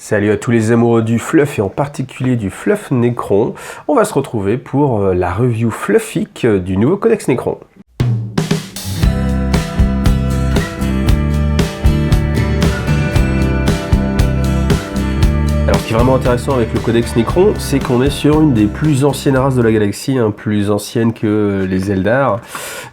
Salut à tous les amoureux du fluff et en particulier du fluff Necron. On va se retrouver pour la review fluffique du nouveau Codex Necron. Alors ce qui est vraiment intéressant avec le Codex Necron, c'est qu'on est sur une des plus anciennes races de la galaxie, plus ancienne que les Eldar.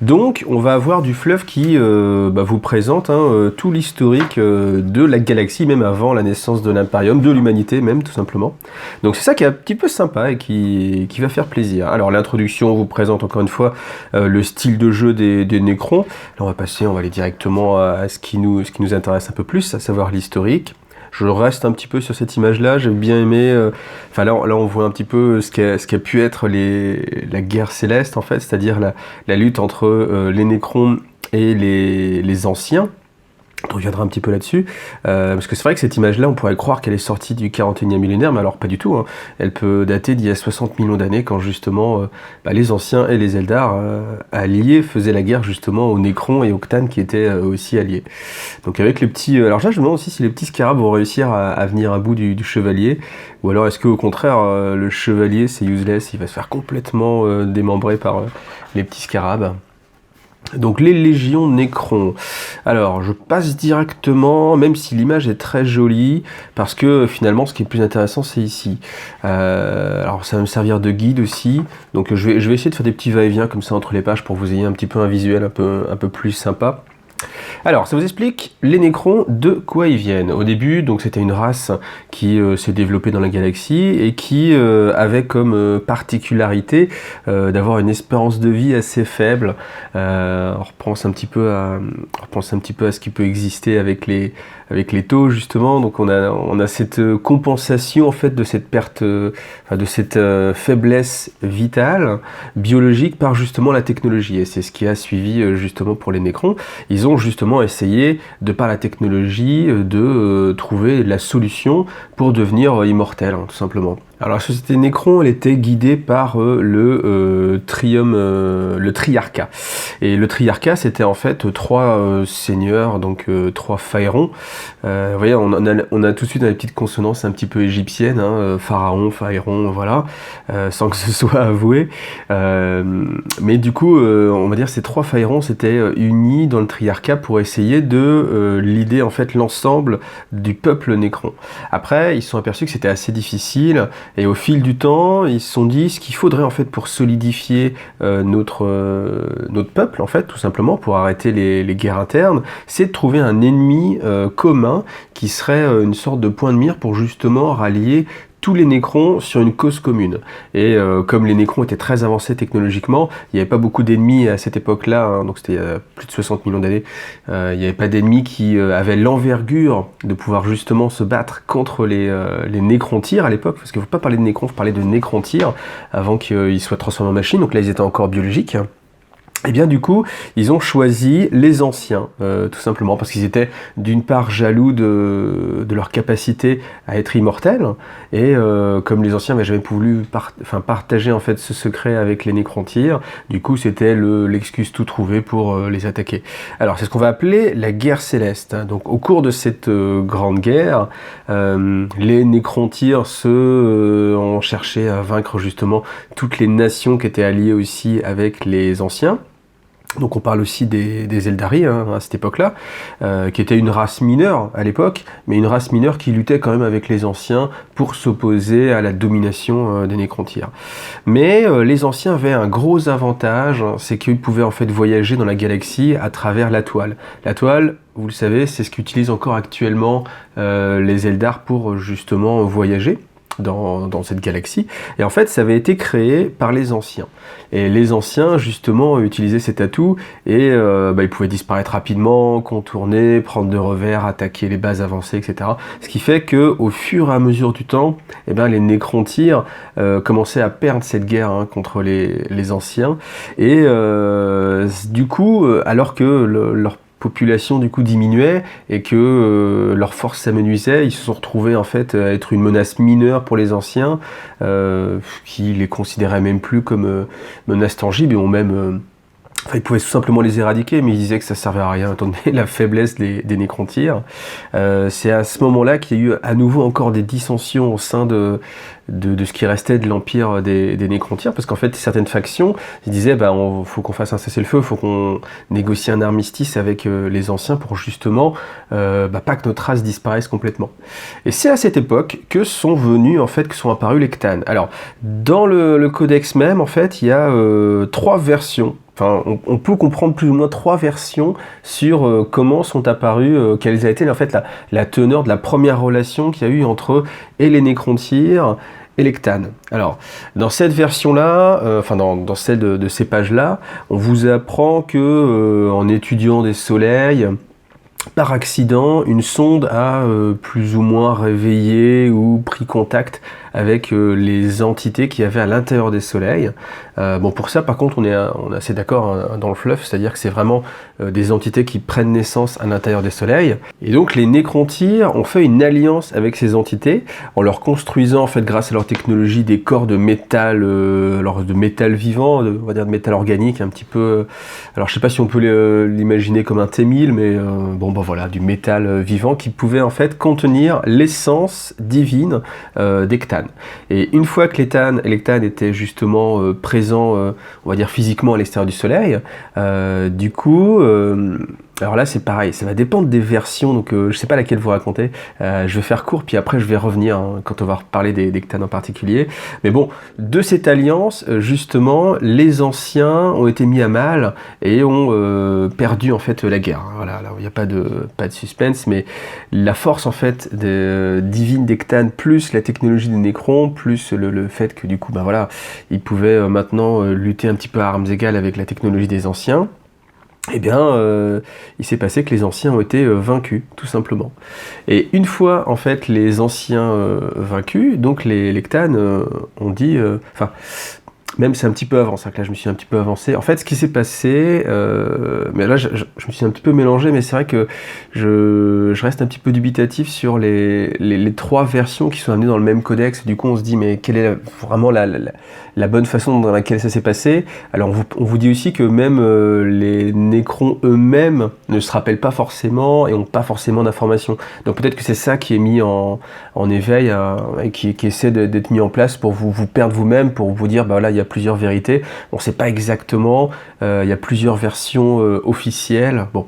Donc on va avoir du fluff qui vous présente tout l'historique de la galaxie, même avant la naissance de l'Imperium, de l'humanité même tout simplement. Donc c'est ça qui est un petit peu sympa et qui va faire plaisir. Alors l'introduction vous présente encore une fois le style de jeu des Necrons. Là on va aller directement à ce qui nous intéresse un peu plus, à savoir l'historique. Je reste un petit peu sur cette image-là, j'ai bien aimé, là on voit un petit peu ce qu'a pu être la guerre céleste en fait, c'est-à-dire la lutte entre les Necrons et les anciens. On reviendra un petit peu là-dessus, parce que c'est vrai que cette image-là, on pourrait croire qu'elle est sortie du 41e millénaire, mais alors pas du tout. Elle peut dater d'il y a 60 millions d'années, quand justement les anciens et les Eldar alliés faisaient la guerre justement aux Necrons et aux Cthans qui étaient aussi alliés. Donc avec les petits... alors là, je me demande aussi si les petits scarabs vont réussir à venir à bout du chevalier, ou alors est-ce qu'au contraire, le chevalier, c'est useless, il va se faire complètement démembrer par les petits scarabs. Donc les légions Necrons. Alors je passe directement, même si l'image est très jolie, parce que finalement ce qui est plus intéressant c'est ici. Alors ça va me servir de guide aussi, donc je vais essayer de faire des petits va-et-vient comme ça entre les pages pour que vous ayez un petit peu un visuel un peu plus sympa. Alors, ça vous explique les Necrons, de quoi ils viennent. Au début, donc c'était une race qui s'est développée dans la galaxie et qui avait comme particularité d'avoir une espérance de vie assez faible. On repense un petit peu à ce qui peut exister avec les taux justement. Donc on a cette compensation en fait de cette perte, de cette faiblesse vitale biologique par justement la technologie. Et c'est ce qui a suivi justement pour les Necrons. Ils ont justement essayé, de par la technologie, de trouver la solution pour devenir immortels, tout simplement. Alors la société Necron, elle était guidée par le triarcat. Et le triarcat, c'était en fait trois seigneurs, donc trois pharaons. Vous voyez, on a tout de suite les petites consonances un petit peu égyptiennes, pharaon, pharaon, voilà, sans que ce soit avoué. Mais du coup, on va dire ces trois pharaons s'étaient unis dans le triarcat pour essayer de leader en fait l'ensemble du peuple Necron. Après, ils se sont aperçus que c'était assez difficile. Et au fil du temps, ils se sont dit ce qu'il faudrait en fait pour solidifier notre peuple en fait, tout simplement pour arrêter les guerres internes, c'est de trouver un ennemi commun qui serait une sorte de point de mire pour justement rallier tous les Necrons sur une cause commune. Et comme les Necrons étaient très avancés technologiquement, il n'y avait pas beaucoup d'ennemis à cette époque-là, donc c'était il y a plus de 60 millions d'années, il n'y avait pas d'ennemis qui avaient l'envergure de pouvoir justement se battre contre les Necrontyres à l'époque, parce qu'il ne faut pas parler de Necrons, il faut parler de Necrontyres avant qu'ils soient transformés en machines, donc là ils étaient encore biologiques. Et bien du coup, ils ont choisi les anciens, tout simplement, parce qu'ils étaient d'une part jaloux de leur capacité à être immortels, et comme les anciens n'avaient jamais voulu partager en fait ce secret avec les Necrontyres, du coup c'était l'excuse tout trouvée pour les attaquer. Alors c'est ce qu'on va appeler la guerre céleste. Donc au cours de cette grande guerre, les Necrontyres ont cherché à vaincre justement toutes les nations qui étaient alliées aussi avec les anciens. Donc on parle aussi des Eldari à cette époque-là, qui était une race mineure à l'époque, mais une race mineure qui luttait quand même avec les anciens pour s'opposer à la domination des Necrontyres. Mais les anciens avaient un gros avantage, c'est qu'ils pouvaient en fait voyager dans la galaxie à travers la toile. La toile, vous le savez, c'est ce qu'utilisent encore actuellement les Eldar pour justement voyager dans cette galaxie, et en fait ça avait été créé par les anciens, et les anciens justement utilisaient cet atout, et ils pouvaient disparaître rapidement, contourner, prendre de revers, attaquer les bases avancées, etc. Ce qui fait que au fur et à mesure du temps, les Necrontyres commençaient à perdre cette guerre contre les anciens, et du coup, alors que leur population du coup diminuait et que leur force s'amenuisait, ils se sont retrouvés en fait à être une menace mineure pour les anciens, qui les considéraient même plus comme menace tangible, et ont même Enfin, ils pouvaient tout simplement les éradiquer, mais ils disaient que ça servait à rien, étant donné la faiblesse des nécrontyres. C'est à ce moment-là qu'il y a eu à nouveau encore des dissensions au sein de ce qui restait de l'empire des nécrontyres, parce qu'en fait, certaines factions, ils disaient, faut qu'on fasse un cessez-le-feu, faut qu'on négocie un armistice avec les anciens pour justement pas que notre race disparaisse complètement. Et c'est à cette époque que sont apparus les Cthulhu. Alors, dans le codex même, en fait, il y a 3 versions. Enfin, on peut comprendre plus ou moins 3 versions sur comment sont apparus, quelle a été en fait la teneur de la première relation qu'il y a eu entre les nécrontyres et les Cthulhu. Alors, dans cette version-là, dans celle de ces pages-là, on vous apprend que en étudiant des soleils, par accident, une sonde a plus ou moins réveillé ou pris contact avec les entités qu'il y avait à l'intérieur des soleils. Pour ça, par contre, on est assez d'accord dans le fluff, c'est-à-dire que c'est vraiment des entités qui prennent naissance à l'intérieur des soleils. Et donc, les nécrontyres ont fait une alliance avec ces entités en leur construisant, en fait, grâce à leur technologie, des corps de métal, de métal vivant, on va dire de métal organique, un petit peu. Alors, je sais pas si on peut l'imaginer comme un T-1000, mais voilà, du métal vivant qui pouvait en fait contenir l'essence divine des Cthulhu. Et une fois que les Cthulhu étaient justement présents, on va dire physiquement à l'extérieur du soleil, alors là c'est pareil, ça va dépendre des versions, donc je sais pas laquelle vous racontez, je vais faire court puis après je vais revenir quand on va reparler des Cthulhu en particulier. Mais bon, de cette alliance, justement, les anciens ont été mis à mal et ont perdu en fait la guerre. Voilà, là il n'y a pas de suspense, mais la force en fait divine des Cthulhu plus la technologie des Nécrons, plus le fait que du coup, ils pouvaient maintenant lutter un petit peu à armes égales avec la technologie des anciens. Il s'est passé que les anciens ont été vaincus, tout simplement. Et une fois, en fait, les anciens vaincus, donc les Cthulhu ont dit... même c'est un petit peu avant, c'est que là je me suis un petit peu avancé. En fait, ce qui s'est passé, mais là je me suis un petit peu mélangé, mais c'est vrai que je reste un petit peu dubitatif sur les 3 versions qui sont amenées dans le même codex. Du coup, on se dit, mais quelle est vraiment la bonne façon dans laquelle ça s'est passé? Alors, on vous dit aussi que même les Nécrons eux-mêmes ne se rappellent pas forcément et n'ont pas forcément d'informations. Donc peut-être que c'est ça qui est mis en éveil et qui essaie d'être mis en place pour vous perdre vous-même, pour vous dire, il y a plusieurs vérités. On ne sait pas exactement, il y a plusieurs versions officielles. Bon.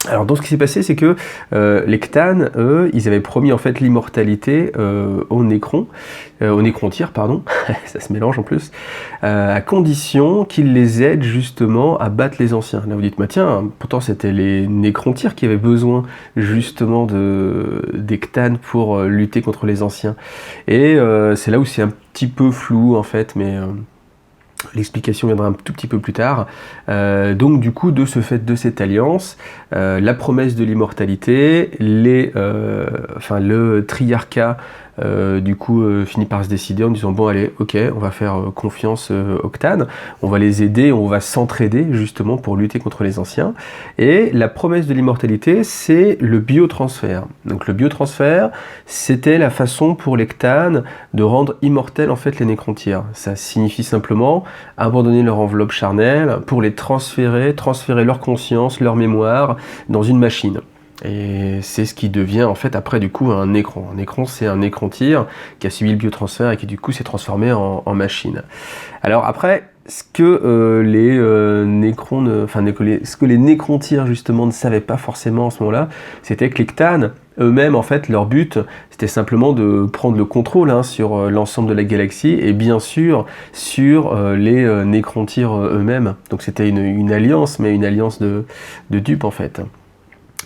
Alors donc ce qui s'est passé, c'est que les Cthulhu, eux, ils avaient promis en fait l'immortalité aux nécrontyres, pardon, ça se mélange en plus, à condition qu'ils les aident justement à battre les anciens. Là vous dites, tiens, pourtant c'était les nécrontyres qui avaient besoin justement des Cthulhu pour lutter contre les anciens. Et c'est là où c'est un petit peu flou en fait, mais... l'explication viendra un tout petit peu plus tard. Donc du coup, de ce fait de cette alliance, la promesse de l'immortalité, le triarcat finit par se décider en disant bon allez, ok, on va faire confiance aux Cthulhu, on va les aider, on va s'entraider justement pour lutter contre les anciens. Et la promesse de l'immortalité, c'est le biotransfert. Donc le biotransfert, c'était la façon pour les Cthulhu de rendre immortels en fait les nécrontyres. Ça signifie simplement abandonner leur enveloppe charnelle pour les transférer leur conscience, leur mémoire dans une machine. Et c'est ce qui devient en fait après du coup un nécron. Un nécron, c'est un nécrontyre qui a subi le biotransfert et qui du coup s'est transformé en machine. Alors après, ce que les nécrontyres justement ne savaient pas forcément en ce moment-là, c'était que les Cthulhu eux-mêmes, en fait, leur but, c'était simplement de prendre le contrôle sur l'ensemble de la galaxie et bien sûr sur les nécrontyres eux-mêmes. Donc c'était une alliance, mais une alliance de dupes en fait.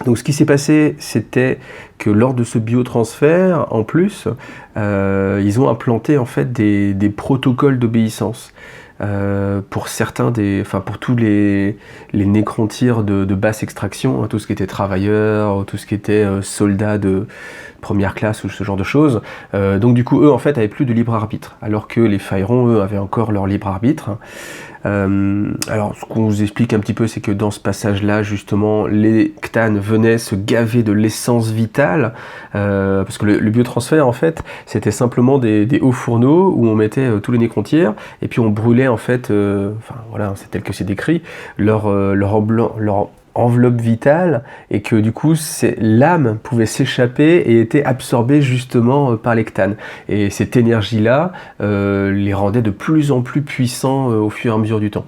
Donc ce qui s'est passé, c'était que lors de ce biotransfert, en plus, ils ont implanté en fait des protocoles d'obéissance. Pour pour tous les nécrontyres de basse extraction, tout ce qui était travailleurs, tout ce qui était soldats de première classe ou ce genre de choses. Donc du coup, eux, en fait, avaient plus de libre arbitre, alors que les Phyrons, eux, avaient encore leur libre arbitre. Alors, ce qu'on vous explique un petit peu, c'est que dans ce passage-là, justement, les Cthulhu venaient se gaver de l'essence vitale, parce que le biotransfert, en fait, c'était simplement des hauts fourneaux où on mettait tous les nécrontyres, et puis on brûlait en fait, enfin voilà, c'est tel que c'est décrit, leur enveloppe vitale, et que du coup l'âme pouvait s'échapper et était absorbée justement par l'Ectane. Et cette énergie-là les rendait de plus en plus puissants au fur et à mesure du temps.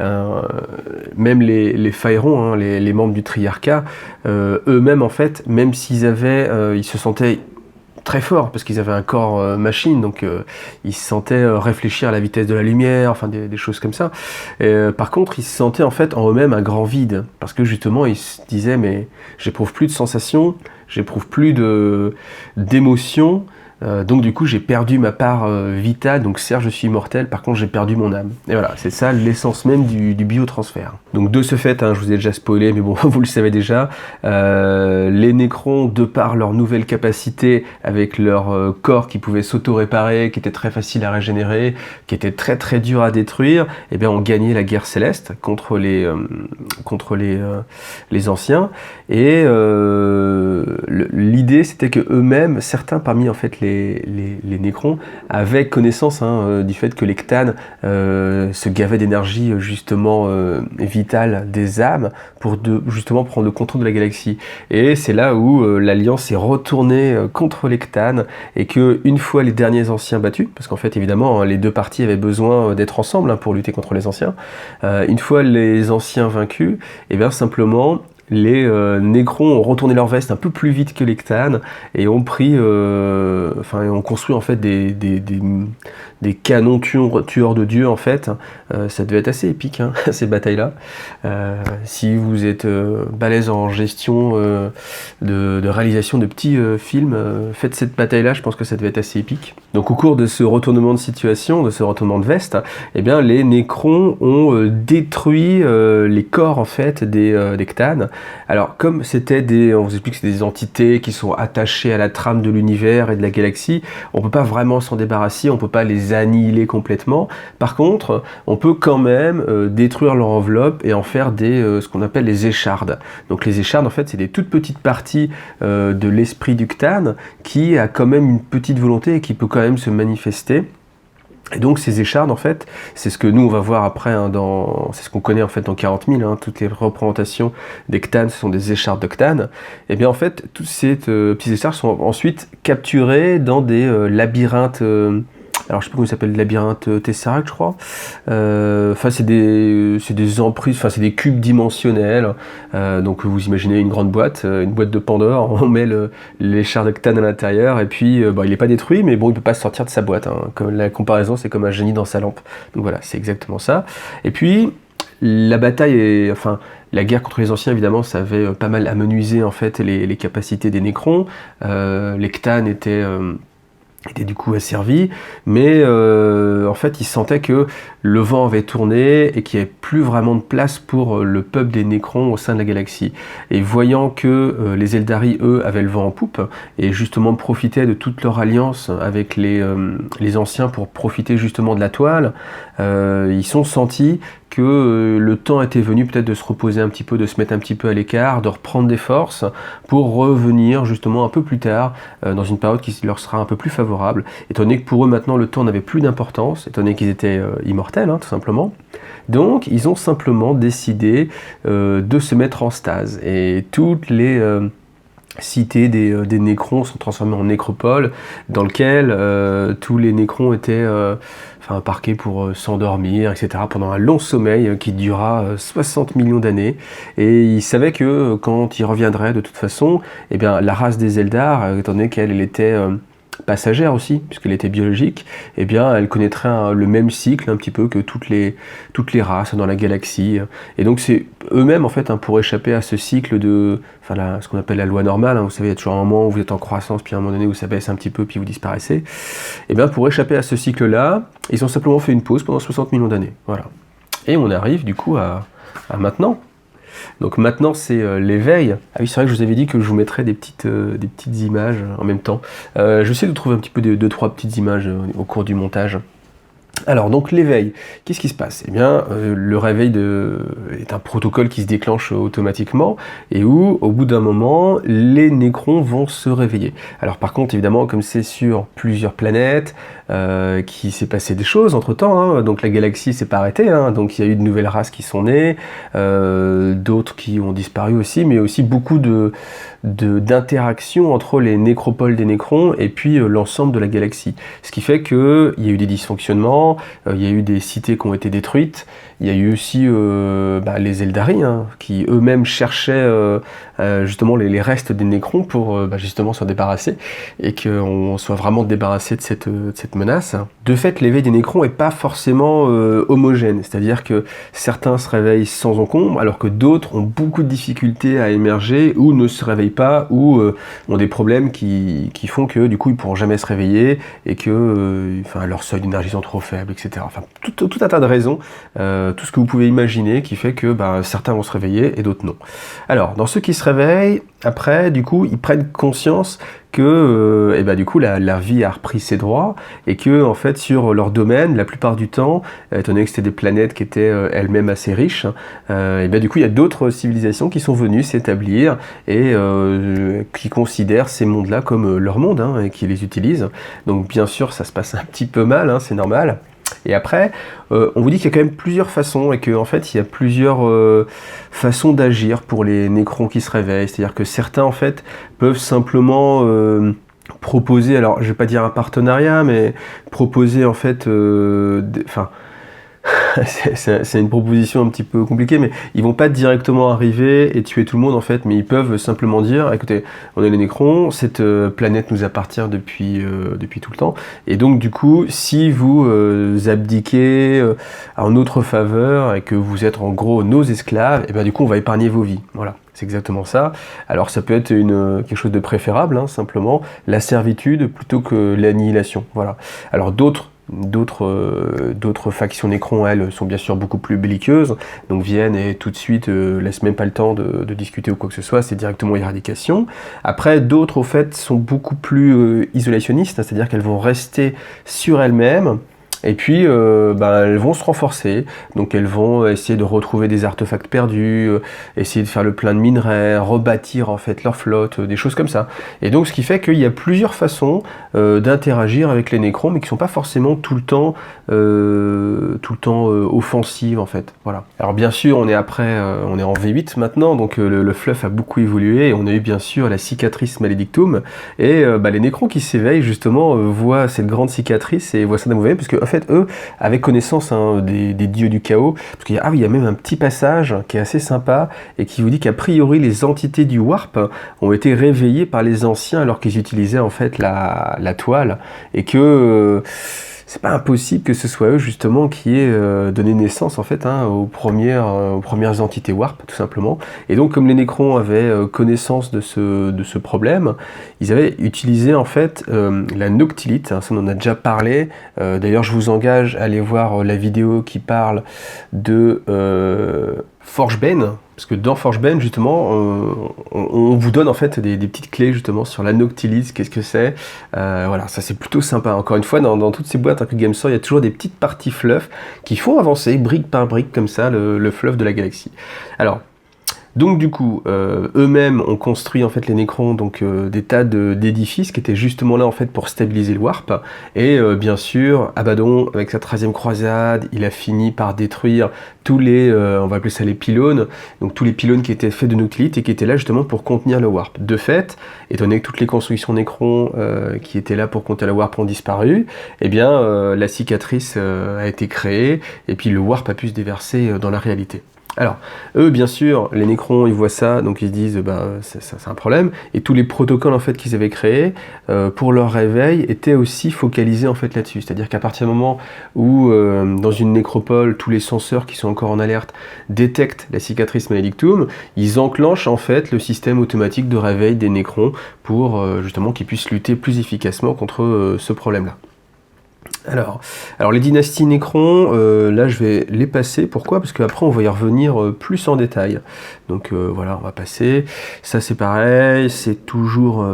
Même les Phaérons, hein, les membres du Triarcat, eux-mêmes en fait, même s'ils ils se sentaient très forts parce qu'ils avaient un corps machine, donc ils se sentaient réfléchir à la vitesse de la lumière, enfin des choses comme ça. Par contre, ils se sentaient en fait en eux-mêmes un grand vide, parce que justement ils se disaient mais j'éprouve plus de sensations, j'éprouve plus d'émotions. Donc du coup j'ai perdu ma part vitale, donc certes je suis immortel, par contre j'ai perdu mon âme. Et voilà, c'est ça l'essence même du biotransfert. Donc de ce fait, hein, je vous ai déjà spoilé, mais bon, vous le savez déjà, les nécrons, de par leur nouvelle capacité, avec leur corps qui pouvait s'auto-réparer, qui était très facile à régénérer, qui était très très dur à détruire, eh bien ont gagné la guerre céleste contre les anciens. Et l'idée c'était que eux-mêmes, certains parmi en fait les nécrons avaient connaissance du fait que l'Ectane se gavait d'énergie justement vitale des âmes pour justement prendre le contrôle de la galaxie. Et c'est là où l'Alliance est retournée contre l'Ectane, et que une fois les derniers anciens battus, parce qu'en fait évidemment les deux parties avaient besoin d'être ensemble pour lutter contre les anciens, une fois les anciens vaincus, et bien simplement les nécrons ont retourné leur veste un peu plus vite que l'Ectane et ont ont construit en fait des canons tueurs de dieux en fait. Ça devait être assez épique hein, ces batailles-là. Si vous êtes balèze en gestion de réalisation de petits films, faites cette bataille-là, je pense que ça devait être assez épique. Donc au cours de ce retournement de situation, de ce retournement de veste, eh bien les nécrons ont détruit les corps en fait des Ctanes. Alors comme on vous explique que c'est des entités qui sont attachées à la trame de l'univers et de la galaxie, on peut pas vraiment s'en débarrasser, on peut pas les annihiler complètement. Par contre, on peut quand même détruire leur enveloppe et en faire ce qu'on appelle les échardes. Donc les échardes en fait c'est des toutes petites parties de l'esprit du Ctane qui a quand même une petite volonté et qui peut quand même se manifester. Et donc ces échardes en fait, c'est ce que nous on va voir après c'est ce qu'on connaît en fait dans 40 000, toutes les représentations des Ctanes, ce sont des échardes de Ctane. Et bien en fait, toutes ces petits échardes sont ensuite capturés dans des labyrinthes. Alors je sais pas comment il s'appelle, labyrinthe Tesseract je crois. Enfin c'est des emprises, enfin c'est des cubes dimensionnels. Donc vous imaginez une grande boîte, une boîte de Pandore, on met l'écharde de Ctane à l'intérieur et puis il n'est pas détruit, mais bon il peut pas sortir de sa boîte. Comme la comparaison c'est comme un génie dans sa lampe. Donc voilà, c'est exactement ça. Et puis la bataille la guerre contre les anciens, évidemment, ça avait pas mal amenuisé en fait les capacités des nécrons. Les Ctanes étaient du coup asservi, mais en fait il sentait que le vent avait tourné et qu'il n'y avait plus vraiment de place pour le peuple des nécrons au sein de la galaxie. Et voyant que les Eldari, eux, avaient le vent en poupe et justement profitaient de toute leur alliance avec les anciens pour profiter justement de la toile, ils sont sentis que le temps était venu peut-être de se reposer un petit peu, de se mettre un petit peu à l'écart, de reprendre des forces pour revenir justement un peu plus tard dans une période qui leur sera un peu plus favorable, étant donné que pour eux maintenant le temps n'avait plus d'importance, étant donné qu'ils étaient immortels tout simplement. Donc ils ont simplement décidé de se mettre en stase, et toutes les cités des nécrons sont transformées en nécropoles, dans lequel tous les nécrons étaient parqués pour s'endormir, etc., pendant un long sommeil qui dura 60 millions d'années. Et ils savaient que quand ils reviendraient de toute façon, eh bien, la race des Eldar, étant donné qu'elle était passagère aussi, puisqu'elle était biologique, eh bien, elle connaîtrait le même cycle un petit peu que toutes les races dans la galaxie. Et donc c'est eux-mêmes en fait pour échapper à ce cycle de, ce qu'on appelle la loi normale. Vous savez, il y a toujours un moment où vous êtes en croissance, puis à un moment donné où ça baisse un petit peu, puis vous disparaissez. Et bien pour échapper à ce cycle-là, ils ont simplement fait une pause pendant 60 millions d'années. Voilà. Et on arrive du coup à maintenant. Donc maintenant c'est l'éveil. Ah oui, c'est vrai que je vous avais dit que je vous mettrais des petites images en même temps. J'essaie de trouver un petit peu 2-3 petites images au cours du montage. Alors, donc l'éveil, qu'est-ce qui se passe? Eh bien, le réveil est un protocole qui se déclenche automatiquement et où, au bout d'un moment, les nécrons vont se réveiller. Alors, par contre, évidemment, comme c'est sur plusieurs planètes, qu'il s'est passé des choses entre-temps, hein, donc la galaxie s'est pas arrêtée, hein, donc il y a eu de nouvelles races qui sont nées, d'autres qui ont disparu aussi, mais aussi beaucoup d'interactions entre les nécropoles des nécrons et puis l'ensemble de la galaxie. Ce qui fait qu'il y a eu des dysfonctionnements, il y a eu des cités qui ont été détruites, il y a eu aussi les Eldari, hein, qui eux-mêmes cherchaient justement les restes des nécrons pour justement s'en débarrasser, et qu'on soit vraiment débarrassé de cette menace. De fait, l'éveil des nécrons n'est pas forcément homogène, c'est-à-dire que certains se réveillent sans encombre, alors que d'autres ont beaucoup de difficultés à émerger, ou ne se réveillent pas, ou ont des problèmes qui font que du coup ils pourront jamais se réveiller, et que leur seuil d'énergie sont trop faibles, etc. Enfin, tout un tas de raisons, tout ce que vous pouvez imaginer qui fait que certains vont se réveiller et d'autres non. Alors, dans ceux qui se réveillent, après, du coup, ils prennent conscience que du coup la vie a repris ses droits, et que en fait sur leur domaine, la plupart du temps, étant donné que c'était des planètes qui étaient elles-mêmes assez riches, du coup il y a d'autres civilisations qui sont venues s'établir et qui considèrent ces mondes-là comme leur monde, hein, et qui les utilisent. Donc bien sûr ça se passe un petit peu mal, hein, c'est normal. Et après, on vous dit qu'il y a quand même plusieurs façons, et qu'en fait il y a plusieurs façons d'agir pour les nécrons qui se réveillent. C'est-à-dire que certains en fait peuvent simplement proposer, alors je vais pas dire un partenariat, mais proposer en fait, c'est une proposition un petit peu compliquée, mais ils vont pas directement arriver et tuer tout le monde en fait, mais ils peuvent simplement dire, écoutez, on est les nécrons, cette planète nous appartient depuis tout le temps, et donc du coup, si vous abdiquez en notre faveur et que vous êtes en gros nos esclaves, et du coup on va épargner vos vies. Voilà. C'est exactement ça. Alors ça peut être quelque chose de préférable, hein, simplement, la servitude plutôt que l'annihilation. Voilà. Alors d'autres factions nécrons, elles, sont bien sûr beaucoup plus belliqueuses, donc viennent et tout de suite laissent même pas le temps de discuter ou quoi que ce soit, c'est directement éradication. Après, d'autres, au fait, sont beaucoup plus isolationnistes, hein, c'est-à-dire qu'elles vont rester sur elles-mêmes, et puis elles vont se renforcer, donc elles vont essayer de retrouver des artefacts perdus, essayer de faire le plein de minerais, rebâtir en fait leur flotte, des choses comme ça. Et donc ce qui fait qu'il y a plusieurs façons d'interagir avec les nécrons, mais qui sont pas forcément tout le temps offensives en fait. Voilà. Alors bien sûr on est en V8 maintenant, donc le fluff a beaucoup évolué, et on a eu bien sûr la cicatrice maledictum, et les nécrons qui s'éveillent justement voient cette grande cicatrice et voient ça d'un mauvais œil, parce que en fait eux avaient connaissance des dieux du chaos, parce qu'il y a même un petit passage qui est assez sympa et qui vous dit qu'a priori les entités du warp ont été réveillées par les anciens alors qu'ils utilisaient en fait la toile, et que c'est pas impossible que ce soit eux justement qui aient donné naissance en fait aux premières entités warp, tout simplement. Et donc comme les nécrons avaient connaissance de ce problème, ils avaient utilisé en fait la noctilite, hein, ça on en a déjà parlé. D'ailleurs je vous engage à aller voir la vidéo qui parle de Forgebane, parce que dans Forgebane justement on vous donne en fait des petites clés justement sur la noctilite, qu'est-ce que c'est, voilà, ça c'est plutôt sympa. Encore une fois, dans toutes ces boîtes que Gamestore, il y a toujours des petites parties fluff qui font avancer brique par brique comme ça le fluff de la galaxie. Alors donc du coup, eux-mêmes ont construit en fait les nécrons, donc des tas d'édifices qui étaient justement là en fait pour stabiliser le warp. Et bien sûr, Abaddon, avec sa 13e croisade, il a fini par détruire tous les, on va appeler ça les pylônes, donc tous les pylônes qui étaient faits de noctilite et qui étaient là justement pour contenir le warp. De fait, étant donné que toutes les constructions nécrons qui étaient là pour contenir le warp ont disparu, eh bien la cicatrice a été créée, et puis le warp a pu se déverser dans la réalité. Alors, eux, bien sûr, les nécrons, ils voient ça, donc ils se disent, c'est un problème, et tous les protocoles, en fait, qu'ils avaient créés pour leur réveil étaient aussi focalisés, en fait, là-dessus. C'est-à-dire qu'à partir du moment où, dans une nécropole, tous les senseurs qui sont encore en alerte détectent la cicatrice maledictum, ils enclenchent, en fait, le système automatique de réveil des nécrons pour, justement, qu'ils puissent lutter plus efficacement contre ce problème-là. Alors les dynasties nécrons, là je vais les passer. Pourquoi? Parce qu'après on va y revenir plus en détail. Donc voilà, on va passer. Ça c'est pareil, c'est toujours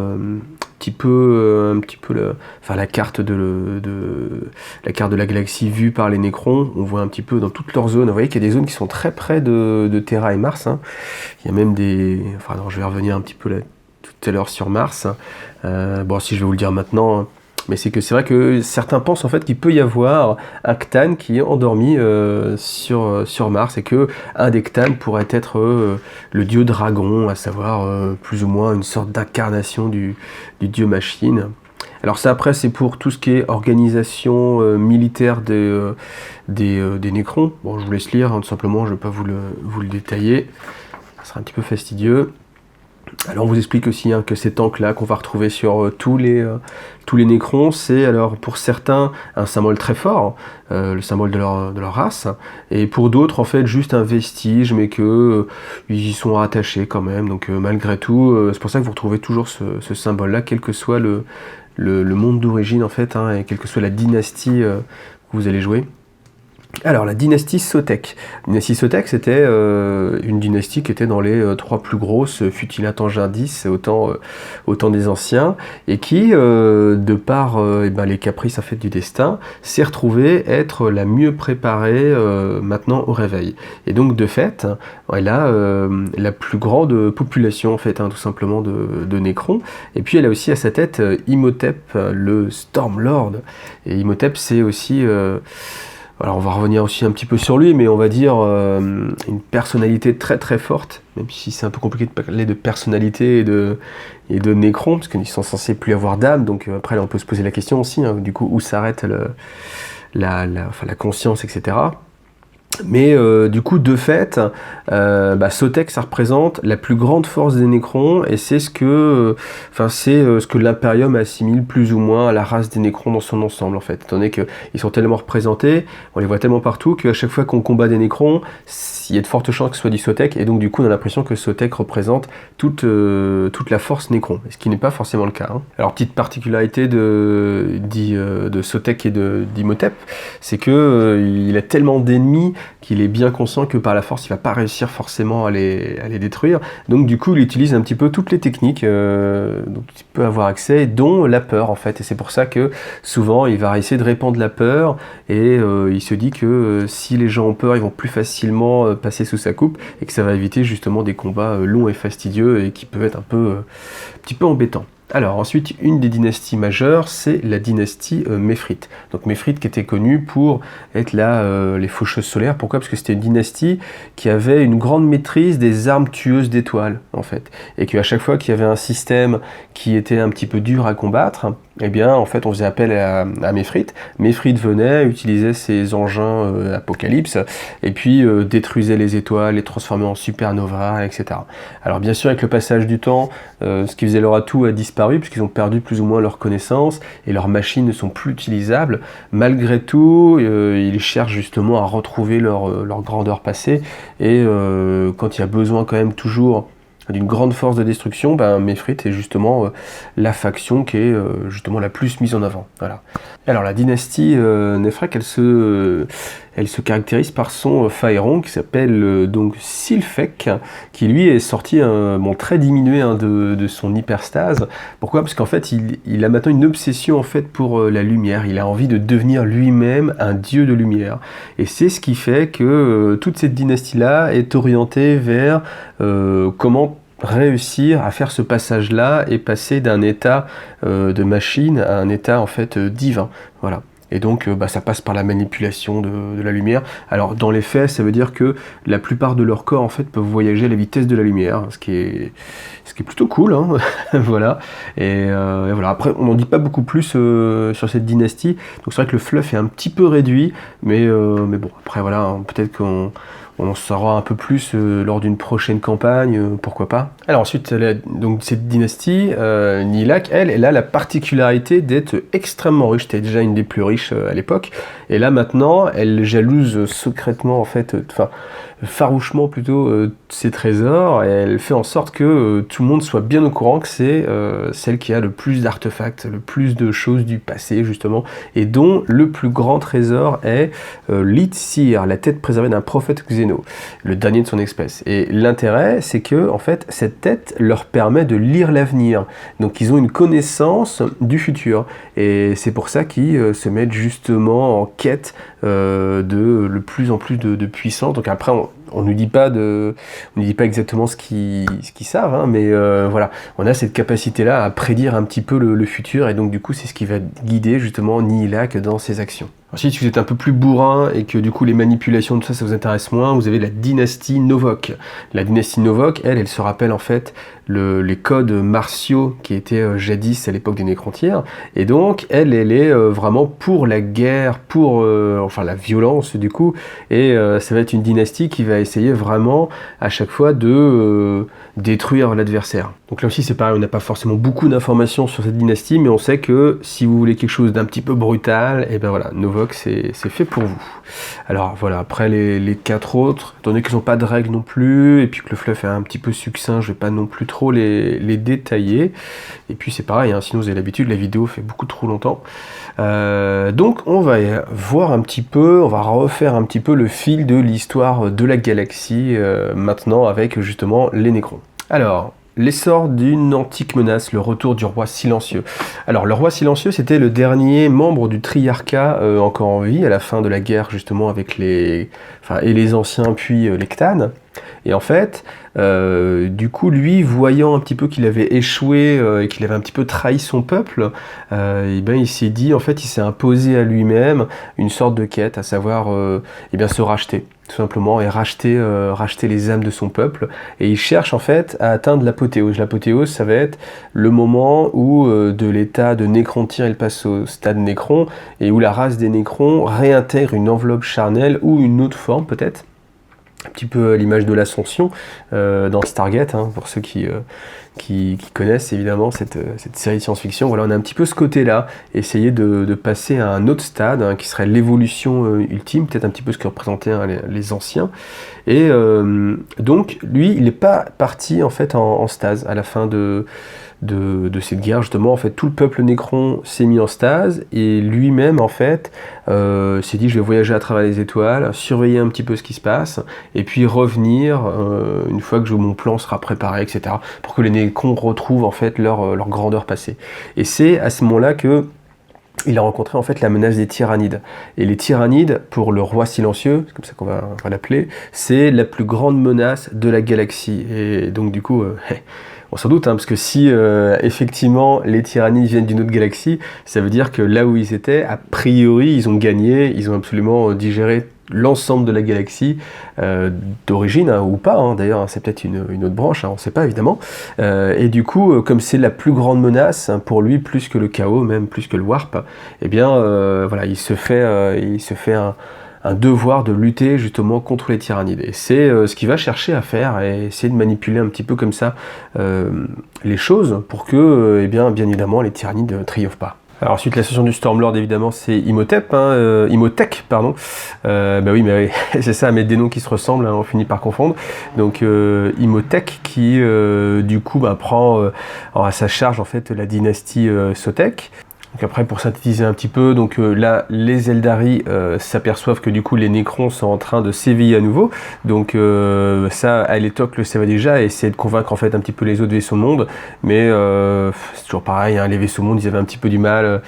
un petit peu la carte la carte de la galaxie vue par les Nécrons. On voit un petit peu dans toutes leurs zones. Vous voyez qu'il y a des zones qui sont très près de Terra et Mars, hein. Il y a même non, je vais revenir un petit peu là tout à l'heure sur Mars. Bon, si je vais vous le dire maintenant, hein. Mais c'est vrai que certains pensent en fait qu'il peut y avoir un Cthane qui est endormi sur Mars, et que un des Cthane pourrait être le dieu dragon, à savoir plus ou moins une sorte d'incarnation du dieu machine. Alors ça, après, c'est pour tout ce qui est organisation militaire des Nécrons. Bon, je vous laisse lire, hein, tout simplement, je ne vais pas vous le détailler, ça sera un petit peu fastidieux. Alors on vous explique aussi, hein, que ces tanks-là qu'on va retrouver sur tous les Nécrons, c'est alors pour certains un symbole très fort, le symbole de leur race, et pour d'autres en fait juste un vestige, mais que ils y sont rattachés quand même. Donc malgré tout, c'est pour ça que vous retrouvez toujours ce symbole-là, quel que soit le monde d'origine en fait, hein, et quelle que soit la dynastie que vous allez jouer. Alors, la dynastie Sotek. La dynastie Sotek, c'était une dynastie qui était dans les 3 plus grosses, fut-il un temps jadis, autant des anciens, et qui, de par les caprices en fait, du destin, s'est retrouvée être la mieux préparée maintenant au réveil. Et donc, de fait, elle a la plus grande population, en fait, hein, tout simplement, de Nécrons. Et puis, elle a aussi à sa tête Imhotep, le Stormlord. Et Imhotep, c'est aussi... Alors on va revenir aussi un petit peu sur lui, mais on va dire une personnalité très très forte, même si c'est un peu compliqué de parler de personnalité et de Nécrons, parce qu'ils sont censés plus avoir d'âme, donc après là on peut se poser la question aussi, hein, du coup où s'arrête la conscience, etc. Mais du coup, de fait, Sotek, ça représente la plus grande force des Nécrons, et c'est ce que l'Imperium assimile plus ou moins à la race des Nécrons dans son ensemble, en fait. Étant donné qu'ils sont tellement représentés, on les voit tellement partout, qu'à chaque fois qu'on combat des Nécrons, il y a de fortes chances que ce soit du Sotek, et donc du coup, on a l'impression que Sotek représente toute la force Nécron, ce qui n'est pas forcément le cas, hein. Alors, petite particularité de Sotek et d'Imhotep, c'est que il a tellement d'ennemis qu'il est bien conscient que par la force, il va pas réussir forcément à les détruire. Donc du coup, il utilise un petit peu toutes les techniques dont il peut avoir accès, dont la peur en fait. Et c'est pour ça que souvent, il va essayer de répandre la peur, et il se dit que si les gens ont peur, ils vont plus facilement passer sous sa coupe, et que ça va éviter justement des combats longs et fastidieux, et qui peuvent être un petit peu embêtants. Alors ensuite, une des dynasties majeures, c'est la dynastie Méphrite. Donc Méphrite qui était connue pour être les faucheuses solaires. Pourquoi ? Parce que c'était une dynastie qui avait une grande maîtrise des armes tueuses d'étoiles, en fait. Et qu'à chaque fois qu'il y avait un système qui était un petit peu dur à combattre, eh bien, en fait, on faisait appel à Méphrite. Méphrite venait, utilisait ses engins Apocalypse, et puis détruisait les étoiles, les transformait en supernova, etc. Alors bien sûr, avec le passage du temps, ce qui faisait leur atout a disparu, puisqu'ils ont perdu plus ou moins leurs connaissances, et leurs machines ne sont plus utilisables. Malgré tout, ils cherchent justement à retrouver leur grandeur passée, et quand il y a besoin quand même toujours d'une grande force de destruction, Méphrite est justement la faction qui est justement la plus mise en avant. Voilà. Alors la dynastie Nephrek, elle se caractérise par son pharaon qui s'appelle donc Silphek, qui lui est sorti très diminué de son hyperstase. Pourquoi ? Parce qu'en fait il a maintenant une obsession en fait pour la lumière. Il a envie de devenir lui-même un dieu de lumière. Et c'est ce qui fait que toute cette dynastie-là est orientée vers comment réussir à faire ce passage-là et passer d'un état de machine à un état en fait divin. Voilà. Et donc ça passe par la manipulation de la lumière. Alors dans les faits, ça veut dire que la plupart de leur corps en fait peuvent voyager à la vitesse de la lumière, ce qui est plutôt cool, hein. Voilà. Et voilà. Après, on n'en dit pas beaucoup plus sur cette dynastie. Donc c'est vrai que le fluff est un petit peu réduit, mais bon. Après voilà, hein, peut-être qu'on en saura un peu plus lors d'une prochaine campagne, pourquoi pas. Alors ensuite, donc cette dynastie, Nihilakh, elle a la particularité d'être extrêmement riche. C'était déjà une des plus riches à l'époque. Et là maintenant, elle jalouse secrètement, en fait, farouchement plutôt, ses trésors. Et elle fait en sorte que tout le monde soit bien au courant que c'est celle qui a le plus d'artefacts, le plus de choses du passé, justement. Et dont le plus grand trésor est l'Itsir, la tête préservée d'un prophète Xénos. Rhino, le dernier de son espèce. Et l'intérêt, c'est que en fait, cette tête leur permet de lire l'avenir. Donc ils ont une connaissance du futur. Et c'est pour ça qu'ils se mettent justement en quête de plus en plus de puissance. Donc après, on ne dit pas exactement ce qu'ils savent, hein, mais voilà, on a cette capacité-là à prédire un petit peu le futur, et donc du coup, c'est ce qui va guider justement Nihilakh dans ses actions. Ensuite, si vous êtes un peu plus bourrin et que du coup les manipulations, tout ça, ça vous intéresse moins, vous avez la dynastie Novok. La dynastie Novok, elle se rappelle en fait les codes martiaux qui étaient jadis à l'époque des Nécrontyres, et donc elle est vraiment pour la guerre, pour enfin la violence du coup, et ça va être une dynastie qui va essayer vraiment à chaque fois de détruire l'adversaire. Donc là aussi c'est pareil, on n'a pas forcément beaucoup d'informations sur cette dynastie, mais on sait que si vous voulez quelque chose d'un petit peu brutal, et ben voilà, Novok c'est fait pour vous. Alors voilà, après les 4 autres, étant donné qu'ils n'ont pas de règles non plus, et puis que le fluff est un petit peu succinct, je vais pas non plus trop les détailler. Et puis c'est pareil, hein, sinon vous avez l'habitude, la vidéo fait beaucoup trop longtemps. Donc on va voir un petit peu, on va refaire un petit peu le fil de l'histoire de la galaxie maintenant avec justement les Nécrons. Alors, l'essor d'une antique menace, le retour du roi silencieux. Alors le roi silencieux, c'était le dernier membre du triarcat encore en vie à la fin de la guerre justement avec les anciens puis les Cthans. Et en fait, du coup, lui, voyant un petit peu qu'il avait échoué et qu'il avait un petit peu trahi son peuple, et ben, il s'est dit, en fait, il s'est imposé à lui-même une sorte de quête, à savoir et bien, se racheter, tout simplement, et racheter les âmes de son peuple. Et il cherche, en fait, à atteindre l'apothéose. L'apothéose, ça va être le moment où, de l'état de Nécrontyre, il passe au stade Nécron, et où la race des Nécrons réintègre une enveloppe charnelle ou une autre forme, peut-être, un petit peu à l'image de l'Ascension dans Stargate, hein, pour ceux qui connaissent évidemment cette série de science-fiction. Voilà, on a un petit peu ce côté-là, essayer de passer à un autre stade, hein, qui serait l'évolution ultime, peut-être un petit peu ce que représentaient les anciens. Et donc, lui, il n'est pas parti en fait en stase à la fin de cette guerre, justement. En fait, tout le peuple Nécron s'est mis en stase, et lui-même, en fait, s'est dit, je vais voyager à travers les étoiles, surveiller un petit peu ce qui se passe, et puis revenir une fois que mon plan sera préparé, etc., pour que les Nécrons retrouvent, en fait, leur grandeur passée. Et c'est à ce moment-là que il a rencontré en fait la menace des tyrannides. Et les tyrannides, pour le roi silencieux, c'est comme ça qu'on va l'appeler, c'est la plus grande menace de la galaxie. Et donc du coup, on s'en doute, hein, parce que si effectivement les tyrannides viennent d'une autre galaxie, ça veut dire que là où ils étaient, a priori, ils ont gagné, ils ont absolument digéré l'ensemble de la galaxie d'origine, hein, ou pas, hein, d'ailleurs, hein, c'est peut-être une autre branche, hein, on ne sait pas évidemment. Et du coup, comme c'est la plus grande menace, hein, pour lui, plus que le chaos, même plus que le warp, eh bien, voilà, il se fait un devoir de lutter justement contre les tyrannides. Et c'est ce qu'il va chercher à faire, et essayer de manipuler un petit peu comme ça les choses pour que, eh bien évidemment, les tyrannides ne triomphent pas. Alors ensuite, l'ascension du Stormlord, évidemment, c'est Imhotep, hein, Imhotech, pardon. Bah oui, mais oui, c'est ça, mettre des noms qui se ressemblent, hein, on finit par confondre. Donc Imhotech qui, du coup, prend à sa charge, en fait, la dynastie Sotek. Donc après, pour synthétiser un petit peu, donc là, les Eldari s'aperçoivent que du coup, les Nécrons sont en train de s'éveiller à nouveau. Donc ça, Aletokh le savait déjà, et essayer de convaincre en fait un petit peu les autres vaisseaux monde. Mais c'est toujours pareil, hein, les vaisseaux monde, ils avaient un petit peu du mal.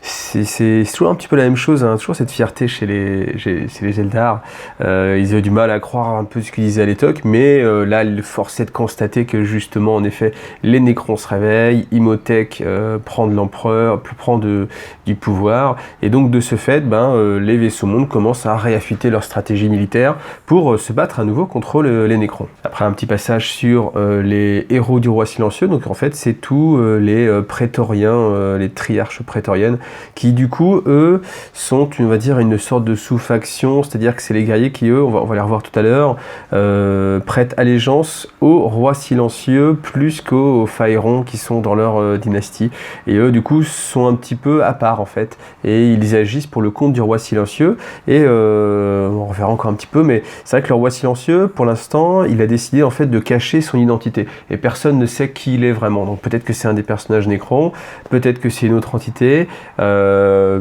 C'est toujours un petit peu la même chose, hein, toujours cette fierté chez les Eldar. Ils avaient du mal à croire un peu ce qu'ils disaient Aletokh, mais là, il forçait de constater que justement, en effet, les Nécrons se réveillent, Imhotech prend de l'empereur, prend du pouvoir, et donc de ce fait, les vaisseaux mondes commencent à réaffûter leur stratégie militaire pour se battre à nouveau contre les Nécrons. Après un petit passage sur les héros du roi silencieux, donc en fait c'est tous les prétoriens, les triarches prétoriennes, qui du coup eux sont, on va dire, une sorte de sous-faction, c'est-à-dire que c'est les guerriers qui eux, on va les revoir tout à l'heure, prêtent allégeance au roi silencieux plus qu'aux Phaérons qui sont dans leur dynastie, et eux du coup sont un petit peu à part en fait, et ils agissent pour le compte du roi silencieux. Et on reverra encore un petit peu, mais c'est vrai que le roi silencieux, pour l'instant, il a décidé en fait de cacher son identité, et personne ne sait qui il est vraiment. Donc peut-être que c'est un des personnages Nécrons, peut-être que c'est une autre entité,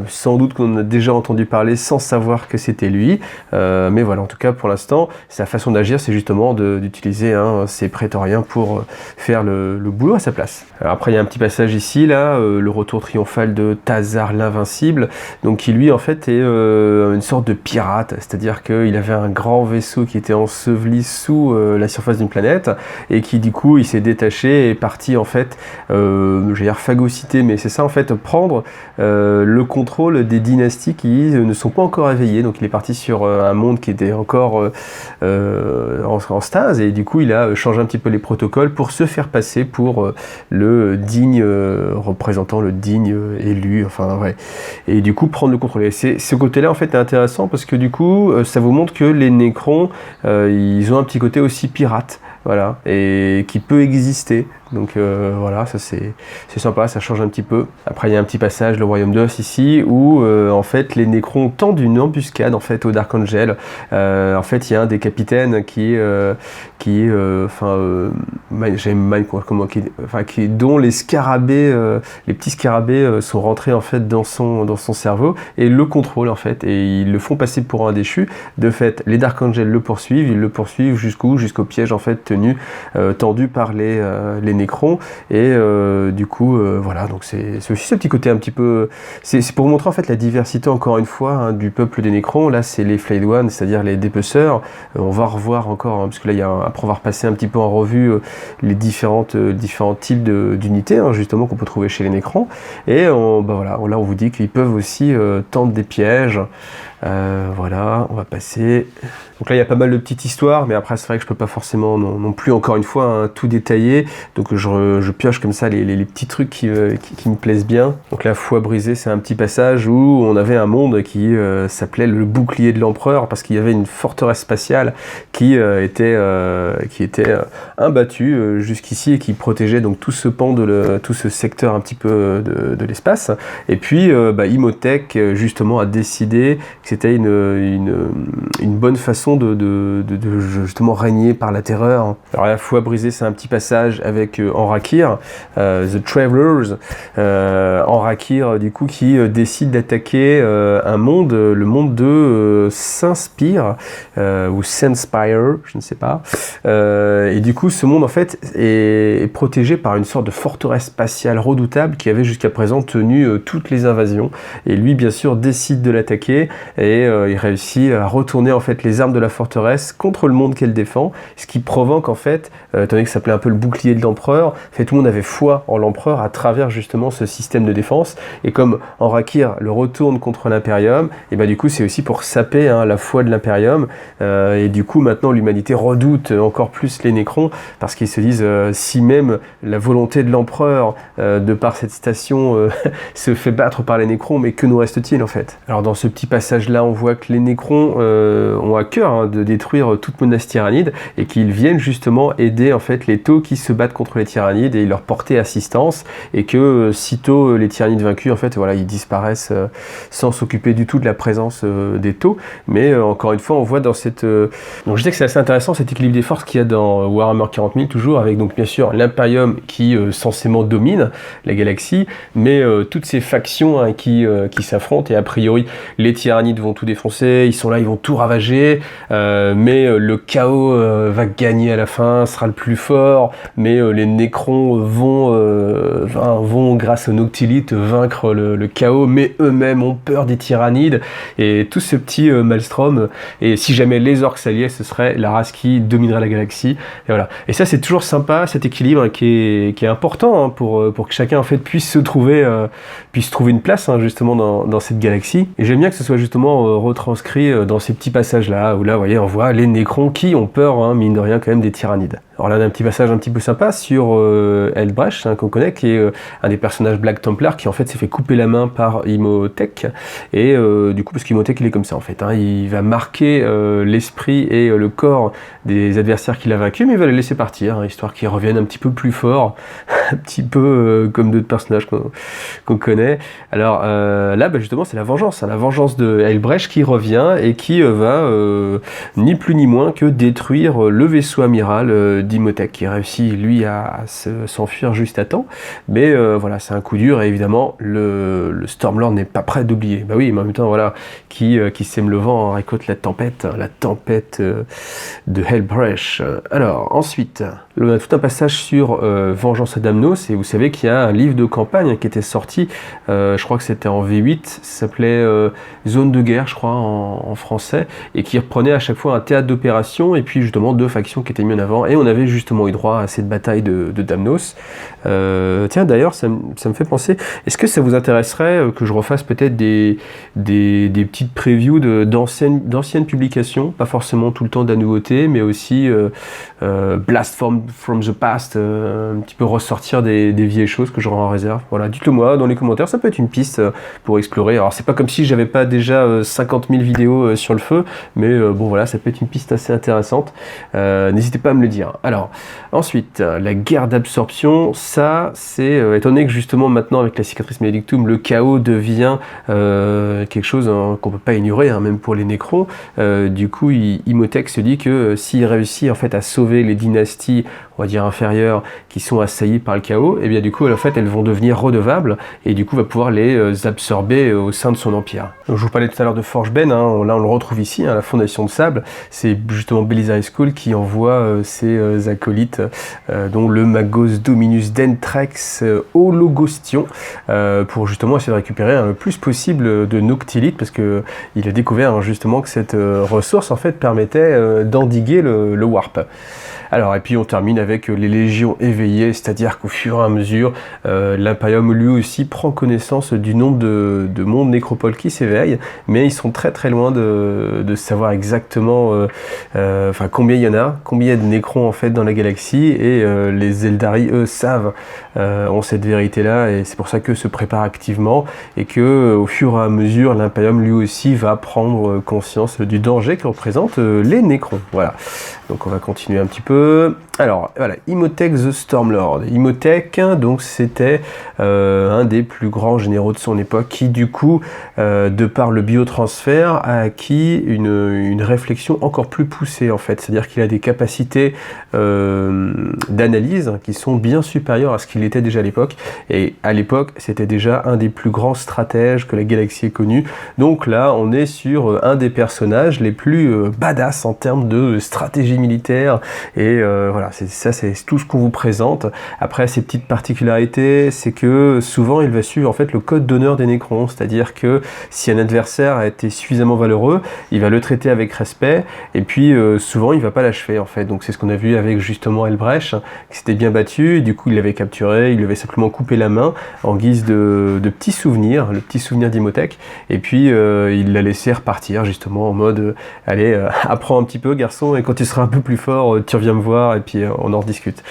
sans doute qu'on en a déjà entendu parler sans savoir que c'était lui, mais voilà, en tout cas pour l'instant, sa façon d'agir, c'est justement d'utiliser ces prétoriens pour faire le boulot à sa place. Alors après, il y a un petit passage ici, là, le retour triomphal de Thazar l'Invincible, donc qui lui en fait est une sorte de pirate, c'est-à-dire qu'il avait un grand vaisseau qui était enseveli sous la surface d'une planète, et qui du coup il s'est détaché et est parti en fait, je vais dire phagocyter, mais c'est ça en fait, prendre le contrôle des dynasties qui ne sont pas encore éveillées. Donc il est parti sur un monde qui était encore en stase, et du coup il a changé un petit peu les protocoles pour se faire passer pour le digne représentant, le digne élu, enfin ouais, et du coup prendre le contrôle. Et ce côté-là en fait est intéressant parce que du coup ça vous montre que les Nécrons ils ont un petit côté aussi pirate, voilà, et qui peut exister. Donc voilà, ça c'est sympa, ça change un petit peu. Après il y a un petit passage, le royaume d'Os ici, où en fait les Nécrons tentent une embuscade en fait au Dark Angel. En fait il y a un des capitaines dont les scarabées, les petits scarabées sont rentrés en fait dans son cerveau et le contrôlent en fait, et ils le font passer pour un déchu. De fait, les Dark Angel le poursuivent, ils le poursuivent jusqu'au piège en fait tendu par les Nécrons, et du coup voilà, donc c'est aussi ce petit côté un petit peu, c'est pour montrer en fait la diversité encore une fois du peuple des Nécrons. Là c'est les Flayed Ones, c'est-à-dire les dépeceurs. On va revoir encore, parce que là après on va repasser un petit peu en revue les différents types d'unités justement qu'on peut trouver chez les Nécrons, et voilà, là on vous dit qu'ils peuvent aussi tendre des pièges. Voilà, on va passer. Donc là il y a pas mal de petites histoires, mais après c'est vrai que je peux pas forcément non plus encore une fois tout détailler, donc je pioche comme ça les petits trucs qui me plaisent bien. Donc la foi brisée, c'est un petit passage où on avait un monde qui s'appelait le bouclier de l'empereur, parce qu'il y avait une forteresse spatiale qui était imbattue jusqu'ici, et qui protégeait donc tout ce pan tout ce secteur un petit peu de l'espace. Et puis Imhotep justement a décidé que c'était une bonne façon de justement régner par la terreur. Alors la foi brisée, c'est un petit passage avec Enrakir, The Travelers, Enrakir du coup qui décide d'attaquer un monde, le monde de Saint-Spire ou Saint-Spire, je ne sais pas, et du coup ce monde en fait est protégé par une sorte de forteresse spatiale redoutable qui avait jusqu'à présent tenu toutes les invasions, et lui bien sûr décide de l'attaquer, et il réussit à retourner en fait les armes de la forteresse contre le monde qu'elle défend, ce qui provoque en fait, étant donné que ça s'appelait un peu le bouclier de l'empereur, en fait tout le monde avait foi en l'empereur à travers justement ce système de défense, et comme Enrakir le retourne contre l'Imperium, et du coup c'est aussi pour saper la foi de l'Imperium, et du coup maintenant l'humanité redoute encore plus les Nécrons, parce qu'ils se disent si même la volonté de l'empereur de par cette station se fait battre par les Nécrons, mais que nous reste-t-il en fait? Alors dans ce petit passage là on voit que les Nécrons ont à cœur de détruire toute menace tyrannide, et qu'ils viennent justement aider en fait les Tau qui se battent contre les tyrannides et leur porter assistance, et que sitôt les tyrannides vaincus en fait voilà, ils disparaissent sans s'occuper du tout de la présence des Tau. Mais encore une fois on voit dans cette donc je sais que c'est assez intéressant cet équilibre des forces qu'il y a dans Warhammer 40 000 toujours, avec donc bien sûr l'Imperium qui censément domine la galaxie, mais toutes ces factions qui s'affrontent, et a priori les tyrannides vont tout défoncer, ils sont là, ils vont tout ravager, mais le chaos va gagner à la fin, sera le plus fort, mais les Nécrons vont grâce au Noctilite vaincre le chaos, mais eux-mêmes ont peur des tyrannides, et tout ce petit maelstrom. Et si jamais les orques s'alliaient, ce serait la race qui dominerait la galaxie, et voilà. Et ça c'est toujours sympa, cet équilibre qui est important pour que chacun en fait puisse trouver une place justement dans cette galaxie. Et j'aime bien que ce soit justement retranscrit dans ces petits passages là, où là vous voyez on voit les Nécrons qui ont peur mine de rien quand même des tyrannides. Alors là on a un petit passage un petit peu sympa sur Eldbrecht qu'on connaît, qui est un des personnages Black Templar, qui en fait s'est fait couper la main par Imhotep, et du coup parce qu'Imhotep il est comme ça en fait, il va marquer l'esprit et le corps des adversaires qu'il a vaincus, mais il va les laisser partir, histoire qu'ils reviennent un petit peu plus forts un petit peu comme d'autres personnages qu'on connaît. Alors là, justement, c'est la vengeance, hein, la vengeance de Helbrecht qui revient et qui va ni plus ni moins que détruire le vaisseau amiral d'Imhotep, qui réussit lui à s'enfuir juste à temps. Mais voilà, c'est un coup dur et évidemment le Stormlord n'est pas prêt d'oublier. Bah oui, mais en même temps, voilà, qui sème le vent récolte la tempête de Helbrecht. Alors ensuite, on a tout un passage sur Vengeance à Damnos, et vous savez qu'il y a un livre de campagne qui était sorti, je crois que c'était en V8, ça s'appelait Zone de guerre, je crois, en français, et qui reprenait à chaque fois un théâtre d'opération, et puis justement 2 factions qui étaient mises en avant, et on avait justement eu droit à cette bataille de Damnos. Tiens, d'ailleurs, ça me fait penser, est-ce que ça vous intéresserait que je refasse peut-être des petites previews d'anciennes publications, pas forcément tout le temps de la nouveauté, mais aussi Blast from the Past, un petit peu ressortir des vieilles choses que j'aurai en réserve. Voilà, dites-le moi dans les commentaires, ça peut être une piste pour explorer. Alors c'est pas comme si j'avais pas déjà 50 000 vidéos sur le feu, mais bon voilà, ça peut être une piste assez intéressante. N'hésitez pas à me le dire. Alors ensuite, la guerre d'absorption, ça c'est étant donné que justement maintenant avec la cicatrice malédictum, le chaos devient quelque chose qu'on peut pas ignorer, hein, même pour les nécrons. Du coup, Imhotep se dit que s'il réussit en fait à sauver les dynasties, on va dire inférieures, qui sont assaillies par le chaos, et bien du coup en fait elles vont devenir redevables et du coup va pouvoir les absorber au sein de son empire. Donc, je vous parlais tout à l'heure de Forge Ben, hein, là on le retrouve ici, hein, la fondation de sable, c'est justement Belisarius School qui envoie ses acolytes, dont le Magos Dominus Dentrex Hologostion, pour justement essayer de récupérer le plus possible de Noctilite, parce que il a découvert hein, justement que cette ressource en fait permettait d'endiguer le warp. Alors, et puis on termine avec les légions éveillées, c'est-à-dire qu'au fur et à mesure, l'Imperium lui aussi prend connaissance du nombre de mondes nécropoles qui s'éveillent, mais ils sont très très loin de savoir exactement combien il y en a, combien il y a de nécrons en fait dans la galaxie, et les Eldari eux savent, ont cette vérité-là, et c'est pour ça que se préparent activement, et que au fur et à mesure, l'Imperium lui aussi va prendre conscience du danger que représentent les nécrons. Voilà. Donc on va continuer un petit peu. Alors voilà, Imhotep the Stormlord. Imhotep, donc c'était un des plus grands généraux de son époque qui du coup, de par le biotransfert, a acquis une réflexion encore plus poussée en fait. C'est-à-dire qu'il a des capacités d'analyse qui sont bien supérieures à ce qu'il était déjà à l'époque. Et à l'époque, c'était déjà un des plus grands stratèges que la galaxie ait connu. Donc là, on est sur un des personnages les plus badass en termes de stratégie militaire, et voilà, c'est tout ce qu'on vous présente. Après, ces petites particularités, c'est que souvent il va suivre en fait le code d'honneur des nécrons, c'est-à-dire que si un adversaire a été suffisamment valeureux, il va le traiter avec respect, et puis souvent il va pas l'achever en fait. Donc c'est ce qu'on a vu avec justement Helbrecht, qui s'était bien battu, et du coup il l'avait capturé, il lui avait simplement coupé la main en guise de petit souvenir, le petit souvenir d'Imhotep, et puis il l'a laissé repartir justement en mode allez, apprends un petit peu garçon, et quand tu seras un peu plus fort, tu reviens me voir, et puis on en rediscute.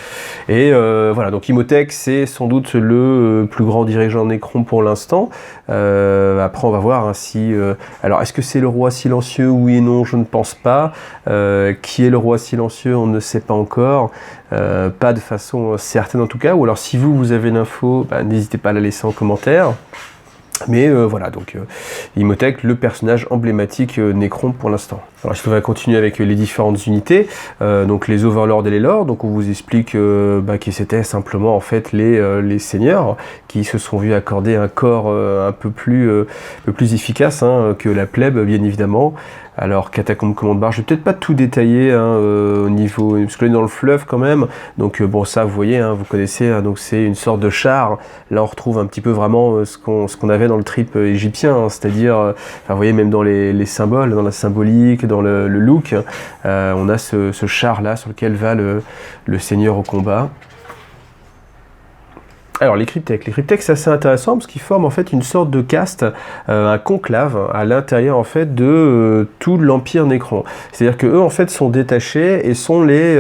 Et voilà, donc Imhotep, c'est sans doute le plus grand dirigeant nécron pour l'instant. Après, on va voir hein, si... alors, est-ce que c'est le roi silencieux? Oui et non, je ne pense pas. Qui est le roi silencieux? On ne sait pas encore. Pas de façon certaine en tout cas. Ou alors, si vous avez l'info, n'hésitez pas à la laisser en commentaire. Mais voilà, donc Imhotep, le personnage emblématique nécron pour l'instant. Alors, on va continuer avec les différentes unités, donc les Overlords et les Lords. Donc on vous explique que c'était simplement en fait les seigneurs qui se sont vus accorder un corps un peu plus efficace hein, que la plèbe, bien évidemment. Alors, Catacombe Command Bar, je vais peut-être pas tout détailler hein, au niveau, parce que là, dans le fleuve quand même. Donc bon, ça, vous voyez, hein, vous connaissez. Hein, donc c'est une sorte de char. Là, on retrouve un petit peu vraiment ce qu'on avait dans le trip égyptien, hein, c'est-à-dire, vous voyez, même dans les symboles, dans la symbolique, dans le look, on a ce char-là sur lequel va le seigneur au combat. Alors les cryptèques c'est assez intéressant parce qu'ils forment en fait une sorte de caste, un conclave à l'intérieur en fait de tout l'empire Nécron. C'est-à-dire que eux en fait sont détachés et sont les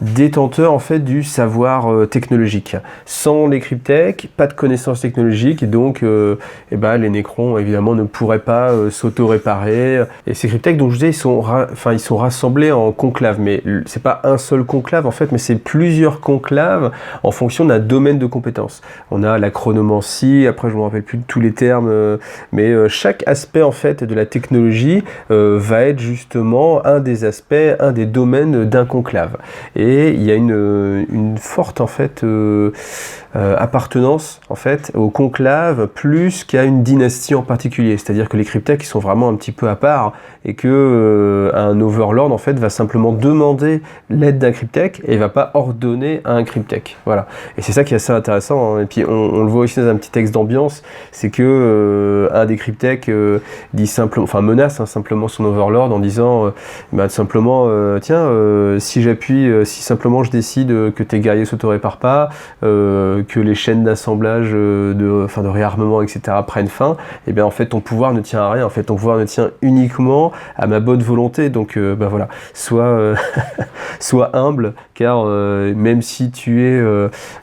détenteurs en fait du savoir technologique. Sans les cryptèques, pas de connaissances technologiques, et donc les Nécrons évidemment ne pourraient pas s'auto-réparer. Et ces cryptèques, donc je disais, ils sont rassemblés en conclaves, mais c'est pas un seul conclave en fait, mais c'est plusieurs conclaves en fonction d'un domaine de compétences. On a la chronomancie, après je me rappelle plus de tous les termes, mais chaque aspect en fait de la technologie va être justement un des aspects, un des domaines d'un conclave. Et il y a une forte en fait appartenance en fait au conclave plus qu'à une dynastie en particulier. C'est-à-dire que les cryptèques sont vraiment un petit peu à part et que un overlord en fait va simplement demander l'aide d'un cryptèque et il va pas ordonner à un cryptèque. Voilà. Et c'est ça qui est assez intéressant. Hein. Et puis on le voit aussi dans un petit texte d'ambiance, c'est que un des cryptèques dit simplement, enfin menace simplement son overlord en disant simplement si simplement je décide que tes guerriers s'auto-réparent pas, que les chaînes d'assemblage, de réarmement, etc. prennent fin, et bien en fait ton pouvoir ne tient à rien, en fait ton pouvoir ne tient uniquement à ma bonne volonté, donc voilà, sois humble, car même si tu es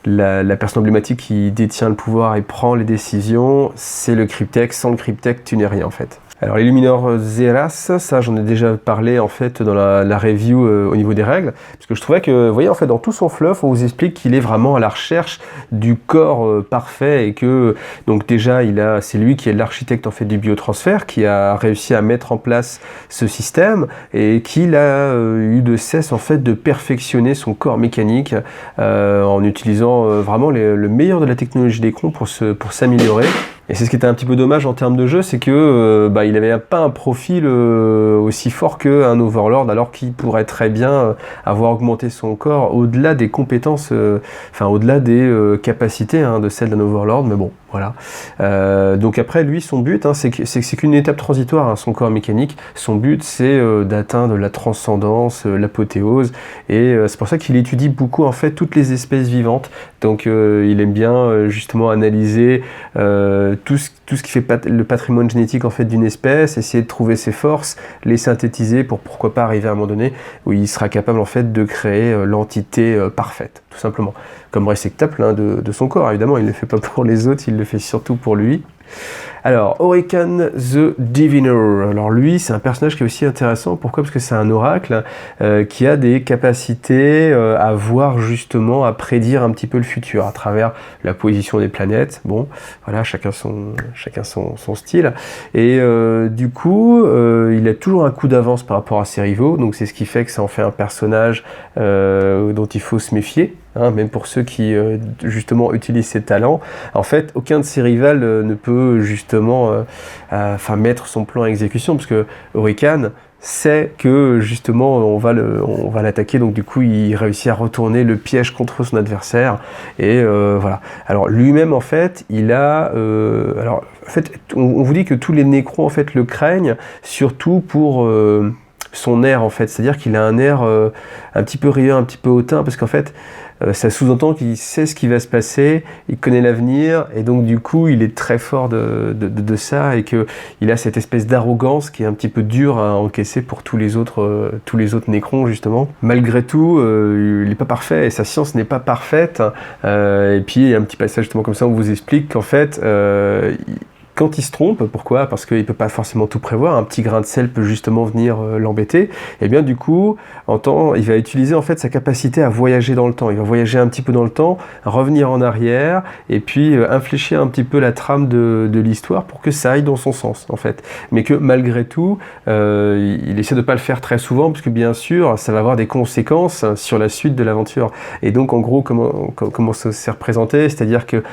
la personne emblématique qui détient le pouvoir et prend les décisions, c'est le cryptèque, sans le cryptèque tu n'es rien en fait. Alors l'Illuminor Zeras, ça j'en ai déjà parlé en fait dans la review au niveau des règles, parce que je trouvais que, vous voyez en fait dans tout son fluff, on vous explique qu'il est vraiment à la recherche du corps parfait et que donc déjà c'est lui qui est l'architecte en fait du biotransfert, qui a réussi à mettre en place ce système et qu'il a eu de cesse en fait de perfectionner son corps mécanique en utilisant vraiment le meilleur de la technologie Nécron pour s'améliorer. Et c'est ce qui était un petit peu dommage en termes de jeu, c'est que il n'avait pas un profil aussi fort qu'un Overlord, alors qu'il pourrait très bien avoir augmenté son corps au-delà des compétences, au-delà des capacités de celles d'un Overlord, mais bon, voilà. Donc après, lui, son but, c'est qu'une étape transitoire, son corps mécanique. Son but, c'est d'atteindre la transcendance, l'apothéose, et c'est pour ça qu'il étudie beaucoup en fait toutes les espèces vivantes. Donc il aime bien justement analyser tout ce qui fait le patrimoine génétique en fait d'une espèce, essayer de trouver ses forces, les synthétiser pour pourquoi pas arriver à un moment donné où il sera capable en fait de créer l'entité parfaite, tout simplement. Comme réceptacle de son corps, évidemment, il ne le fait pas pour les autres, il le fait surtout pour lui. Alors, Orican the Diviner. Alors lui, c'est un personnage qui est aussi intéressant. Pourquoi ? Parce que c'est un oracle qui a des capacités à voir justement, à prédire un petit peu le futur à travers la position des planètes. Bon, voilà, chacun son style. Et du coup, il a toujours un coup d'avance par rapport à ses rivaux. Donc c'est ce qui fait que ça en fait un personnage dont il faut se méfier. Même pour ceux qui justement utilisent ses talents. En fait, aucun de ses rivales ne peut justement mettre son plan à exécution, parce que Orican sait que justement on va l'attaquer, donc du coup il réussit à retourner le piège contre son adversaire, et voilà. Alors lui-même en fait, il a on vous dit que tous les Nécrons en fait le craignent, surtout pour son air en fait, c'est-à-dire qu'il a un air un petit peu rieur, un petit peu hautain, parce qu'en fait ça sous-entend qu'il sait ce qui va se passer, il connaît l'avenir, et donc du coup il est très fort de ça, et qu'il a cette espèce d'arrogance qui est un petit peu dure à encaisser pour tous les autres Nécrons justement. Malgré tout, il n'est pas parfait, et sa science n'est pas parfaite, et puis il y a un petit passage justement comme ça où on vous explique qu'en fait quand il se trompe, pourquoi ? Parce qu'il ne peut pas forcément tout prévoir, un petit grain de sel peut justement venir l'embêter, et bien du coup, il va utiliser en fait sa capacité à voyager dans le temps. Il va voyager un petit peu dans le temps, revenir en arrière, et puis infléchir un petit peu la trame de l'histoire pour que ça aille dans son sens, en fait. Mais que malgré tout, il essaie de ne pas le faire très souvent, parce que bien sûr, ça va avoir des conséquences sur la suite de l'aventure. Et donc, en gros, comment ça s'est représenté ? C'est-à-dire qu'une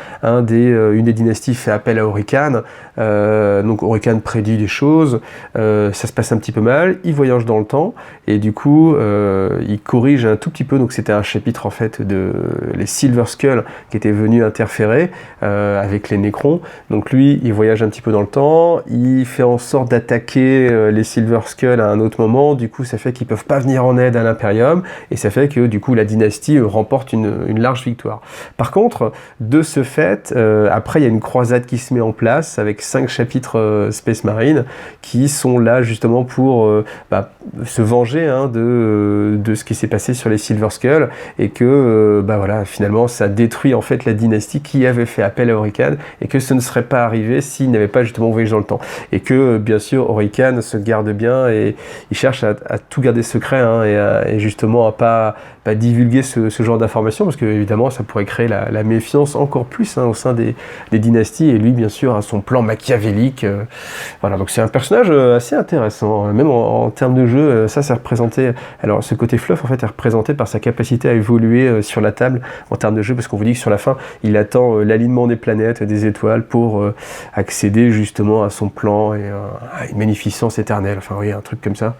des dynasties fait appel à Orican, Donc Orican prédit des choses, ça se passe un petit peu mal, il voyage dans le temps, et du coup, il corrige un tout petit peu. Donc c'était un chapitre en fait de les Silver Skull qui étaient venus interférer avec les Nécrons. Donc lui, il voyage un petit peu dans le temps, il fait en sorte d'attaquer les Silver Skull à un autre moment. Du coup, ça fait qu'ils peuvent pas venir en aide à l'Imperium, et ça fait que du coup la dynastie remporte une large victoire. Par contre, de ce fait, après il y a une croisade qui se met en place avec 5 chapitres Space Marine qui sont là justement pour se venger de ce qui s'est passé sur les Silver Skull, et que voilà, finalement ça détruit en fait la dynastie qui avait fait appel à Orican, et que ce ne serait pas arrivé s'il n'avait pas justement voyagé dans le temps, et que bien sûr Orican se garde bien et il cherche à tout garder secret, et justement à pas divulguer ce genre d'informations, parce que évidemment ça pourrait créer la méfiance encore plus au sein des dynasties, et lui bien sûr a son plan machiavélique. Voilà, donc c'est un personnage assez intéressant, même en termes de jeu. Ça c'est représenté, alors ce côté fluff en fait est représenté par sa capacité à évoluer sur la table en termes de jeu, parce qu'on vous dit que sur la fin il attend l'alignement des planètes, des étoiles pour accéder justement à son plan et à une magnificence éternelle, enfin oui, un truc comme ça.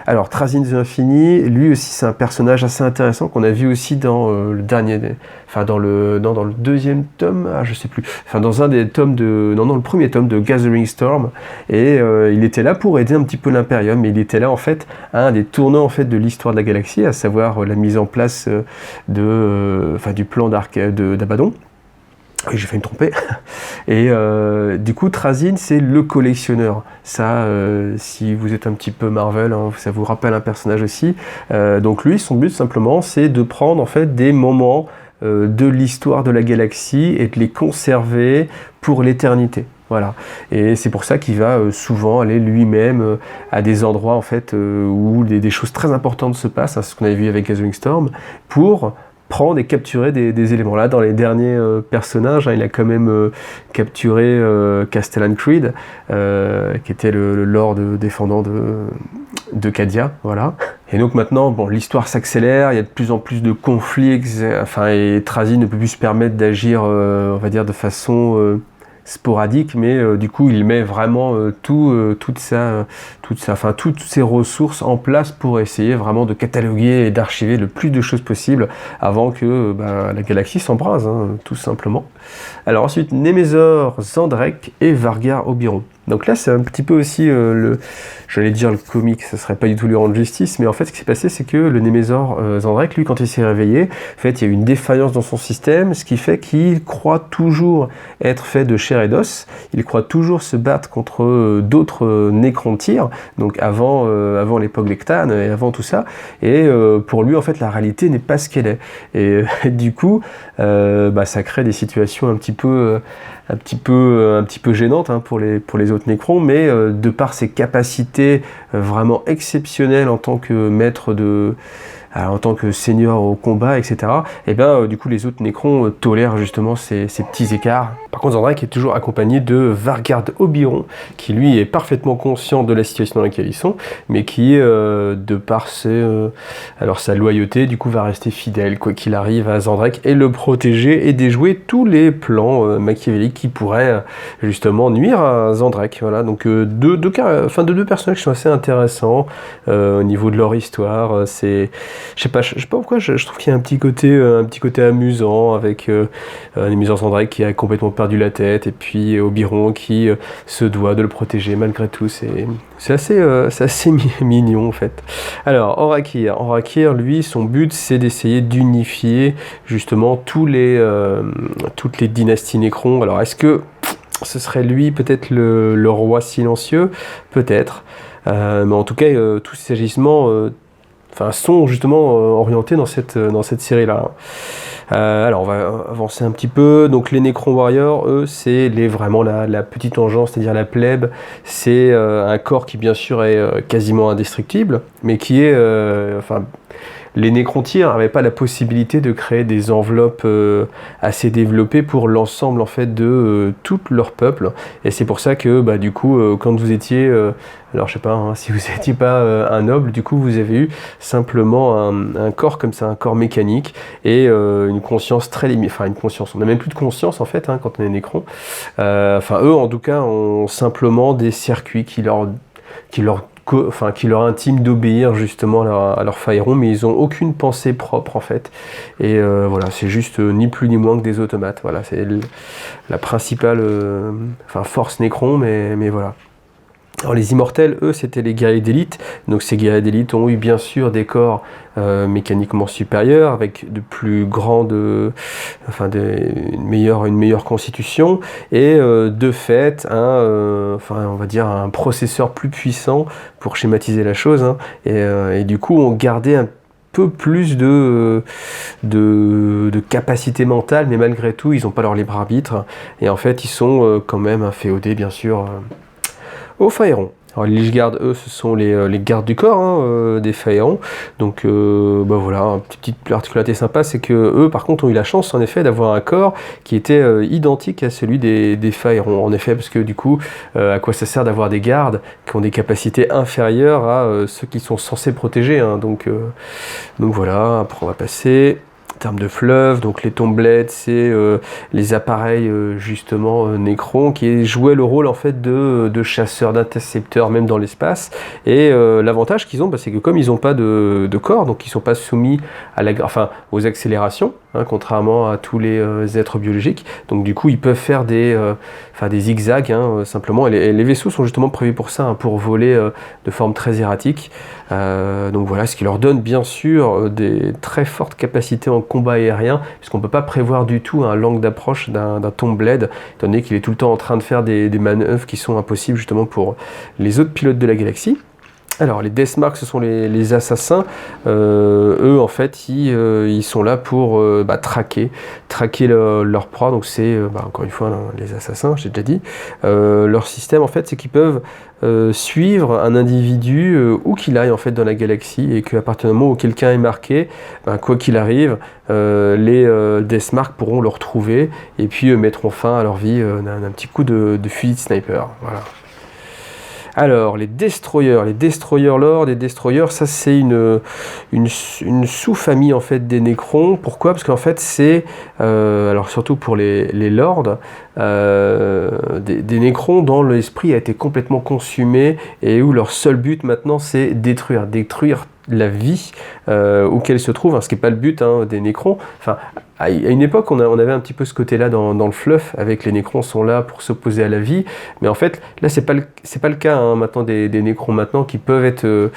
Alors Trazyn the Infini, lui aussi c'est un personnage assez intéressant qu'on a vu aussi dans le dernier, enfin dans le deuxième tome, je sais plus, enfin dans un des tomes dans le premier tome de Gathering Storm, et il était là pour aider un petit peu l'Imperium, mais il était là en fait à un des tournants en fait de l'histoire de la galaxie, à savoir la mise en place du plan d'Abaddon. Oui, j'ai failli me tromper. Et du coup, Trazyn, c'est le collectionneur. Ça, si vous êtes un petit peu Marvel, ça vous rappelle un personnage aussi. Donc lui, son but simplement, c'est de prendre en fait des moments de l'histoire de la galaxie et de les conserver pour l'éternité. Voilà. Et c'est pour ça qu'il va souvent aller lui-même à des endroits en fait où des choses très importantes se passent, c'est ce qu'on avait vu avec Gathering Storm, pour prendre et capturer des éléments. Là, dans les derniers personnages, il a quand même capturé Castellan Creed, qui était le lord défendant de Cadia, voilà. Et donc maintenant, l'histoire s'accélère, il y a de plus en plus de conflits, et Trazyn ne peut plus se permettre d'agir, on va dire, de façon sporadique, mais du coup il met vraiment toutes ses ressources en place pour essayer vraiment de cataloguer et d'archiver le plus de choses possible avant que la galaxie s'embrase, tout simplement. Alors ensuite, Nemesor, Zandrek et Vargar Obyron. Donc là, c'est un petit peu aussi j'allais dire le comique, ça serait pas du tout lui rendre justice, mais en fait, ce qui s'est passé, c'est que le Nemesor Zandrek, lui, quand il s'est réveillé, en fait, il y a eu une défaillance dans son système, ce qui fait qu'il croit toujours être fait de chair et d'os, il croit toujours se battre contre d'autres Nécrontyres, donc avant l'époque Lectane et avant tout ça, et pour lui, en fait, la réalité n'est pas ce qu'elle est. Et du coup, ça crée des situations un petit peu gênantes pour les autres Nécrons, mais de par ses capacités vraiment exceptionnelles en tant que maître en tant que seigneur au combat, etc. Et du coup, les autres Nécrons tolèrent justement ces petits écarts. Par contre, Zandrek est toujours accompagné de Vargar Obyron, qui lui est parfaitement conscient de la situation dans laquelle ils sont, mais qui, de par sa loyauté, du coup, va rester fidèle, quoi qu'il arrive, à Zandrek, et le protéger et déjouer tous les plans machiavéliques qui pourraient justement nuire à Zandrek. Voilà, donc deux personnages qui sont assez intéressants au niveau de leur histoire. Je sais pas pourquoi, je trouve qu'il y a un petit côté amusant avec Nemesor Zandrek qui a complètement perdu la tête, et puis Obyron qui se doit de le protéger malgré tout. C'est assez mignon en fait. Alors Orakir, lui, son but c'est d'essayer d'unifier justement toutes les dynasties Nécrons. Alors est-ce que ce serait lui peut-être le roi silencieux? Peut-être. Mais en tout cas, tous ces agissements sont justement orientés dans cette série-là. Alors, on va avancer un petit peu. Donc, les Necron Warriors, eux, c'est vraiment la petite engeance, c'est-à-dire la plèbe. C'est un corps qui, bien sûr, est quasiment indestructible, mais qui est... les nécrontyres n'avaient pas la possibilité de créer des enveloppes assez développées pour l'ensemble en fait de tout leur peuple. Et c'est pour ça que du coup, quand vous étiez, alors je sais pas, hein, si vous n'étiez pas un noble, du coup vous avez eu simplement un corps comme ça, un corps mécanique et une conscience très limitée. Enfin une conscience, on n'a même plus de conscience en fait hein, quand on est nécron. Enfin eux en tout cas ont simplement des circuits qui leur intime d'obéir justement à leur phairon, mais ils n'ont aucune pensée propre en fait. Et voilà, c'est juste ni plus ni moins que des automates. Voilà, c'est la principale force nécron, mais voilà. Alors les immortels, eux, c'était les guerriers d'élite. Donc ces guerriers d'élite ont eu bien sûr des corps mécaniquement supérieurs, avec de plus grandes, une meilleure constitution, et de fait, on va dire un processeur plus puissant pour schématiser la chose. Hein, et du coup, on gardait un peu plus de capacité mentale, mais malgré tout, ils n'ont pas leur libre arbitre. Et en fait, ils sont quand même inféodés, bien sûr, aux phairon. Alors les Lich-Gardes, eux, ce sont les gardes du corps hein, des phairon. Donc voilà, une petite particularité sympa, c'est que eux, par contre, ont eu la chance, en effet, d'avoir un corps qui était identique à celui des phairon. En effet, parce que du coup, à quoi ça sert d'avoir des gardes qui ont des capacités inférieures à ceux qui sont censés protéger hein. Donc voilà, après on va passer... En termes de fleuves, donc les Tombblades, c'est les appareils justement nécrons qui jouaient le rôle en fait de chasseurs, d'intercepteurs même dans l'espace. Et l'avantage qu'ils ont, c'est que comme ils n'ont pas de corps, donc ils ne sont pas soumis aux accélérations, hein, contrairement à tous les êtres biologiques. Donc du coup, ils peuvent faire des zigzags simplement. Et les vaisseaux sont justement prévus pour ça, hein, pour voler de forme très erratique. Donc voilà, ce qui leur donne bien sûr des très fortes capacités en combat aérien, puisqu'on ne peut pas prévoir du tout un l'angle d'approche d'un Tombblade, étant donné qu'il est tout le temps en train de faire des manœuvres qui sont impossibles justement pour les autres pilotes de la galaxie. Alors les Deathmarks, ce sont les assassins. Eux en fait ils sont là pour traquer leur proie. Donc c'est encore une fois les assassins, j'ai déjà dit. Leur système en fait c'est qu'ils peuvent suivre un individu où qu'il aille en fait dans la galaxie, et qu'à partir du moment où quelqu'un est marqué, quoi qu'il arrive, les Deathmarks pourront le retrouver et puis mettront fin à leur vie d'un petit coup de fusil de sniper. Voilà. Alors, les Destroyers Lords, les Destroyers, ça c'est une sous-famille en fait des Nécrons. Pourquoi ? Parce qu'en fait c'est, alors surtout pour les Lords, des Nécrons dont l'esprit a été complètement consumé et où leur seul but maintenant c'est détruire la vie où qu'elle se trouve, hein, ce qui n'est pas le but des Nécrons. Enfin, à une époque, on avait un petit peu ce côté-là dans le fluff, avec les Nécrons sont là pour s'opposer à la vie, mais en fait, là, c'est pas le cas hein, maintenant des Nécrons maintenant qui peuvent être,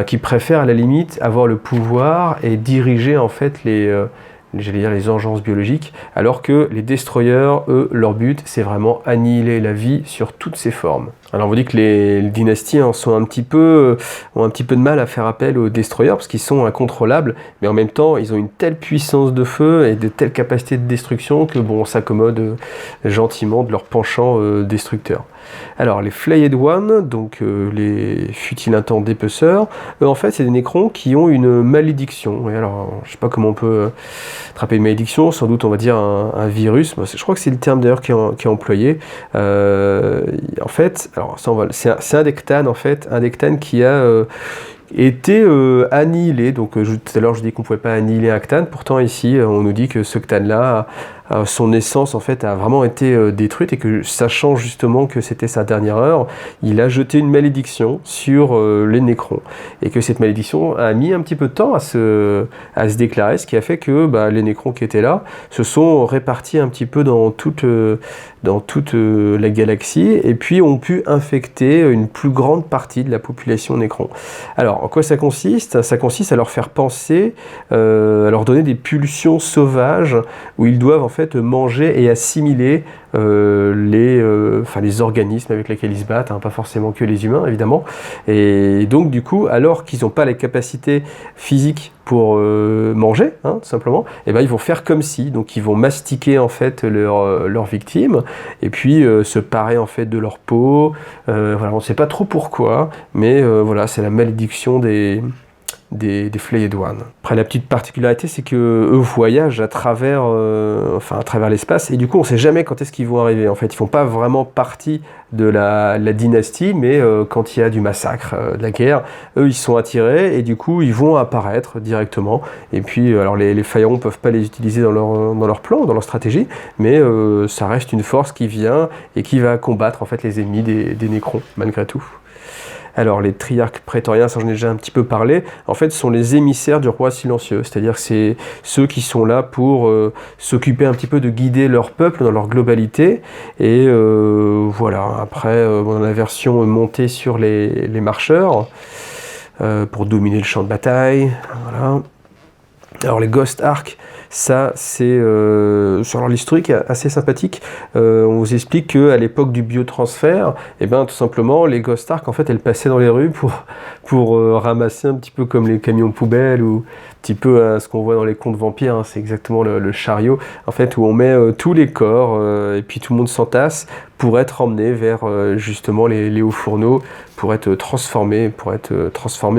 qui préfèrent à la limite avoir le pouvoir et diriger en fait les engences biologiques, alors que les Destroyers, eux, leur but, c'est vraiment annihiler la vie sur toutes ses formes. Alors on vous dit que les dynasties ont un petit peu de mal à faire appel aux Destroyers, parce qu'ils sont incontrôlables, mais en même temps, ils ont une telle puissance de feu et de telles capacités de destruction que on s'accommode gentiment de leur penchant destructeur. Alors les Flayed One, donc les futilintents dépeceurs, eux en fait c'est des Nécrons qui ont une malédiction. Et alors je sais pas comment on peut attraper une malédiction, sans doute on va dire un virus. Je crois que c'est le terme d'ailleurs qui est employé. En fait, alors c'est un Dectan en fait, un Dectan qui a été annihilé. Donc tout à l'heure je dis qu'on ne pouvait pas annihiler un Ctan, pourtant ici on nous dit que ce Ctan là son essence en fait a vraiment été détruite, et que sachant justement que c'était sa dernière heure, il a jeté une malédiction sur les Nécrons, et que cette malédiction a mis un petit peu de temps à se déclarer, ce qui a fait que les Nécrons qui étaient là se sont répartis un petit peu dans toute la galaxie, et puis ont pu infecter une plus grande partie de la population Nécron. Alors en quoi ça consiste ? Ça consiste à leur faire penser, à leur donner des pulsions sauvages où ils doivent en fait manger et assimiler les organismes avec lesquels ils se battent, hein, pas forcément que les humains évidemment. Et donc du coup, alors qu'ils n'ont pas la capacité physique pour manger, hein, tout simplement, et ils vont faire comme si, donc ils vont mastiquer en fait leur victime, et puis se parer en fait de leur peau. Voilà, on ne sait pas trop pourquoi, mais voilà, c'est la malédiction des des Flayed One. Après, la petite particularité, c'est que eux voyagent à travers l'espace, et du coup, on ne sait jamais quand est-ce qu'ils vont arriver. En fait, ils font pas vraiment partie de la dynastie, mais quand il y a du massacre, de la guerre, eux, ils sont attirés, et du coup, ils vont apparaître directement. Et puis, alors, les Faerûn peuvent pas les utiliser dans leur plan, dans leur stratégie, mais ça reste une force qui vient et qui va combattre en fait les ennemis des Nécrons, malgré tout. Alors, les triarques prétoriens, ça j'en ai déjà un petit peu parlé, en fait, sont les émissaires du roi silencieux, c'est-à-dire que c'est ceux qui sont là pour s'occuper un petit peu de guider leur peuple dans leur globalité, et voilà, après, on a la version montée sur les marcheurs, pour dominer le champ de bataille, voilà. Alors, les Ghost Arcs, ça, c'est sur l'historique assez sympathique. On vous explique qu'à l'époque du biotransfert, eh ben, tout simplement, les Ghost Arcs, en fait, elles passaient dans les rues pour ramasser un petit peu comme les camions poubelles ou un petit peu ce qu'on voit dans les contes vampires. Hein, c'est exactement le chariot, en fait, où on met tous les corps et puis tout le monde s'entasse pour être emmené vers justement les hauts fourneaux, pour être transformé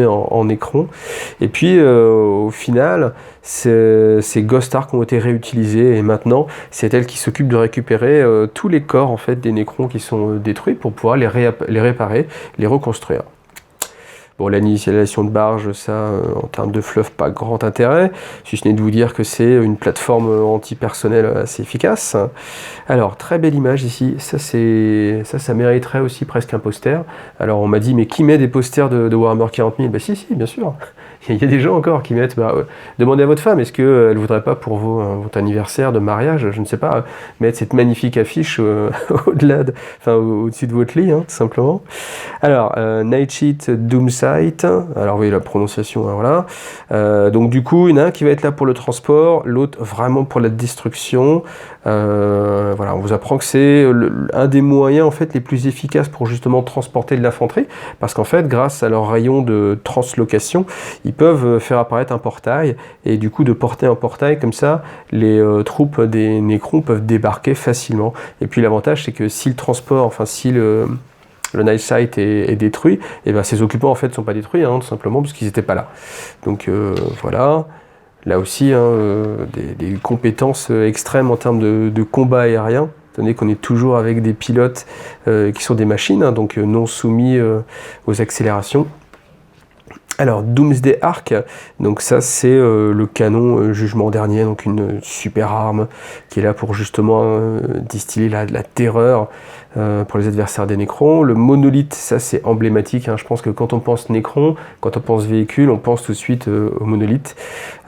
en Nécron. Et puis au final, ces Ghost Arcs ont été réutilisés, et maintenant c'est elle qui s'occupe de récupérer tous les corps en fait des Nécrons qui sont détruits pour pouvoir les réparer, les reconstruire. Bon, l'initialisation de barge, ça, en termes de fluff, pas grand intérêt, si ce n'est de vous dire que c'est une plateforme anti-personnel assez efficace. Alors, très belle image ici, ça mériterait aussi presque un poster. Alors, on m'a dit, mais qui met des posters de Warhammer 40 000 ? Bah si, bien sûr. Il y a des gens encore qui mettent, demandez à votre femme, est-ce qu'elle ne voudrait pas pour votre anniversaire de mariage, je ne sais pas, mettre cette magnifique affiche au-dessus de votre lit, hein, tout simplement. Alors, Nightsheet Doomsight, alors oui, la prononciation, hein, voilà. Donc du coup, il y en a un qui va être là pour le transport, l'autre vraiment pour la destruction. Voilà, on vous apprend que c'est un des moyens en fait les plus efficaces pour justement transporter de l'infanterie, parce qu'en fait, grâce à leur rayon de translocation, ils peuvent faire apparaître un portail, et du coup de porter un portail comme ça, les troupes des Nécrons peuvent débarquer facilement. Et puis l'avantage, c'est que si le transport, enfin si le Nightshield est détruit, et ben ses occupants en fait ne sont pas détruits, hein, tout simplement parce qu'ils n'étaient pas là. Donc voilà. Là aussi, hein, des compétences extrêmes en termes de combat aérien, étant donné qu'on est toujours avec des pilotes qui sont des machines, hein, donc non soumis aux accélérations. Alors, Doomsday Arc, donc ça c'est le canon jugement dernier, donc une super arme qui est là pour justement distiller la terreur pour les adversaires des Nécrons. Le monolithe, ça c'est emblématique, hein. Je pense que quand on pense Nécron, quand on pense véhicule, on pense tout de suite au monolithe.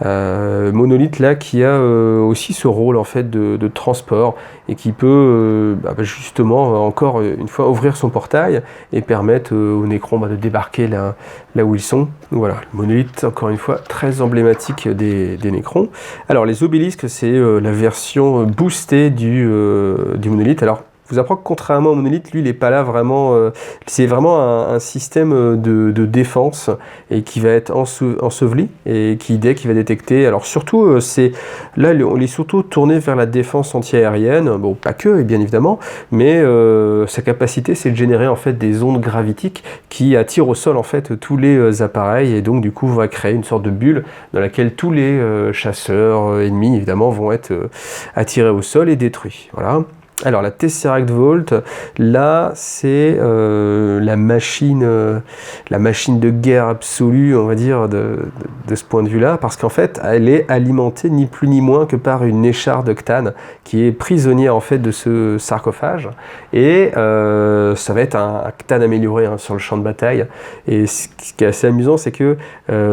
Monolithe là qui a aussi ce rôle en fait de transport, et qui peut justement encore une fois ouvrir son portail et permettre aux Nécrons de débarquer là où ils sont. Voilà, le monolithe, encore une fois, très emblématique des Nécrons. Alors, les obélisques, c'est la version boostée du monolithe. Alors, je vous apprends que contrairement au monolithe, lui, il n'est pas là vraiment... c'est vraiment un système de défense, et qui va être enseveli, et qui, dès qu'il va détecter... Alors, surtout, là, on est surtout tourné vers la défense anti-aérienne. Bon, pas que, bien évidemment, mais sa capacité, c'est de générer, en fait, des ondes gravitiques qui attirent au sol, en fait, tous les appareils, et donc, du coup, va créer une sorte de bulle dans laquelle tous les chasseurs ennemis, évidemment, vont être attirés au sol et détruits. Voilà. Alors la Tesseract Vault, là c'est la machine de guerre absolue, on va dire, de ce point de vue-là, parce qu'en fait elle est alimentée ni plus ni moins que par une écharde Cthane qui est prisonnière en fait de ce sarcophage, et ça va être un Cthane amélioré, hein, sur le champ de bataille. Et ce qui est assez amusant, c'est que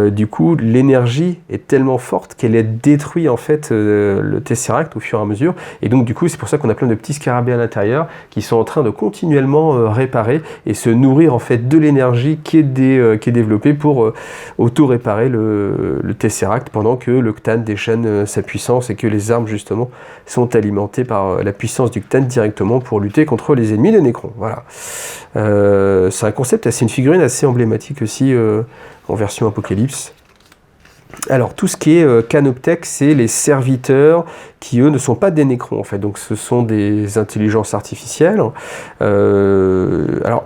du coup l'énergie est tellement forte qu'elle est détruite en fait le Tesseract au fur et à mesure, et donc du coup c'est pour ça qu'on a plein de petits scarabées à l'intérieur qui sont en train de continuellement réparer et se nourrir en fait de l'énergie qui est développée pour auto-réparer le Tesseract, pendant que le Cthane déchaîne sa puissance, et que les armes justement sont alimentées par la puissance du Cthane directement pour lutter contre les ennemis des Nécrons. Voilà. C'est un concept, c'est une figurine assez emblématique aussi en version Apocalypse. Alors, tout ce qui est Canoptech, c'est les serviteurs qui, eux, ne sont pas des Nécrons, en fait. Donc, ce sont des intelligences artificielles. Alors,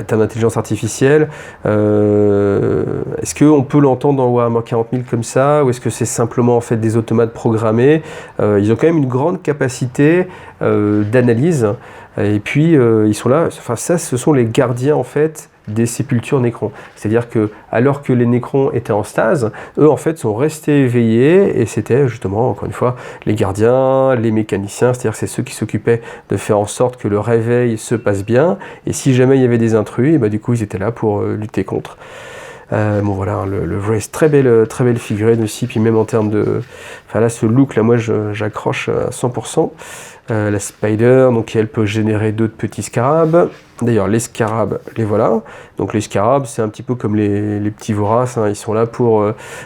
termes d'intelligence artificielle, est-ce qu'on peut l'entendre dans Warhammer 40 000 comme ça, ou est-ce que c'est simplement en fait des automates programmés? Ils ont quand même une grande capacité d'analyse, et puis ils sont là, enfin ça, ce sont les gardiens en fait des sépultures nécrons. C'est-à-dire que alors que les nécrons étaient en stase, eux en fait sont restés éveillés, et c'était justement, encore une fois, les gardiens, les mécaniciens, c'est-à-dire que c'est ceux qui s'occupaient de faire en sorte que le réveil se passe bien, et si jamais il y avait des intrus, et bah, du coup ils étaient là pour lutter contre. Bon voilà, le Wraith, très belle figurine aussi, puis même en termes de... Enfin là, ce look là, moi j'accroche à 100%. La Spider, donc elle peut générer d'autres petits scarabs. D'ailleurs, les scarabs, les voilà. Donc les scarabs, c'est un petit peu comme les petits voraces, hein. Ils sont là pour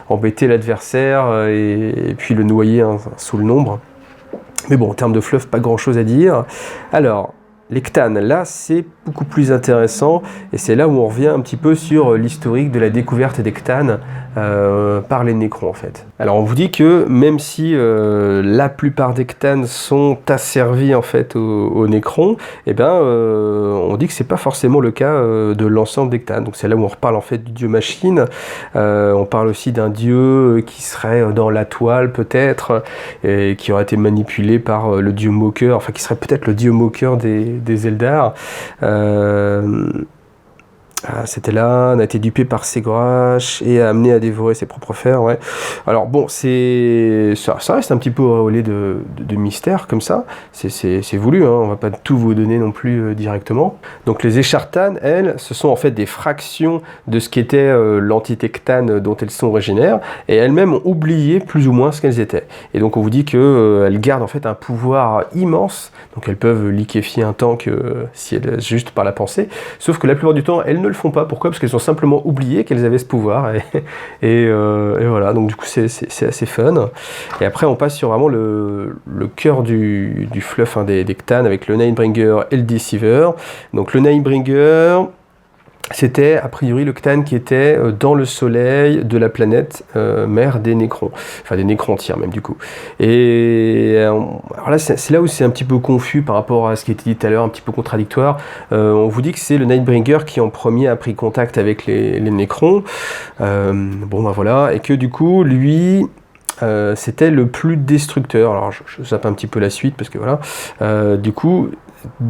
embêter l'adversaire et puis le noyer, hein, sous le nombre. Mais bon, en termes de fluff, pas grand-chose à dire. Alors, les Cthans, là, c'est beaucoup plus intéressant, et c'est là où on revient un petit peu sur l'historique de la découverte des Cthans par les Nécrons, en fait. Alors, on vous dit que même si la plupart des Cthans sont asservis, en fait, aux Nécrons, eh ben, on dit que c'est pas forcément le cas de l'ensemble des Cthans. Donc, c'est là où on reparle, en fait, du dieu machine. On parle aussi d'un dieu qui serait dans la toile, peut-être, et qui aurait été manipulé par le dieu moqueur, enfin, qui serait peut-être le dieu moqueur des Eldar. C'était là, on a été dupé par Segorash et amené à dévorer ses propres fers, ouais. Alors bon, ça reste un petit peu auréolé de mystère comme ça, c'est voulu, hein, on va pas tout vous donner non plus directement. Donc les Échartanes, elles, ce sont en fait des fractions de ce qu'était l'entité Cthane dont elles sont originaires, et elles-mêmes ont oublié plus ou moins ce qu'elles étaient. Et donc on vous dit qu'elles gardent en fait un pouvoir immense, donc elles peuvent liquéfier un tank si elles juste par la pensée, sauf que la plupart du temps, elles ne le font pas. Pourquoi? Parce qu'elles ont simplement oublié qu'elles avaient ce pouvoir, et voilà, donc du coup c'est assez fun. Et après on passe sur vraiment le cœur du fluff, hein, des Cthans, avec le Nightbringer et le Deceiver. Donc le Nightbringer, c'était a priori le Cthane qui était dans le soleil de la planète mère des Nécrons, enfin des Nécrontyres même du coup. Et alors là, c'est là où c'est un petit peu confus par rapport à ce qui était dit tout à l'heure, un petit peu contradictoire. On vous dit que c'est le Nightbringer qui en premier a pris contact avec les Nécrons, bon ben voilà, et que du coup lui... c'était le plus destructeur. Alors je zappe un petit peu la suite parce que voilà, du coup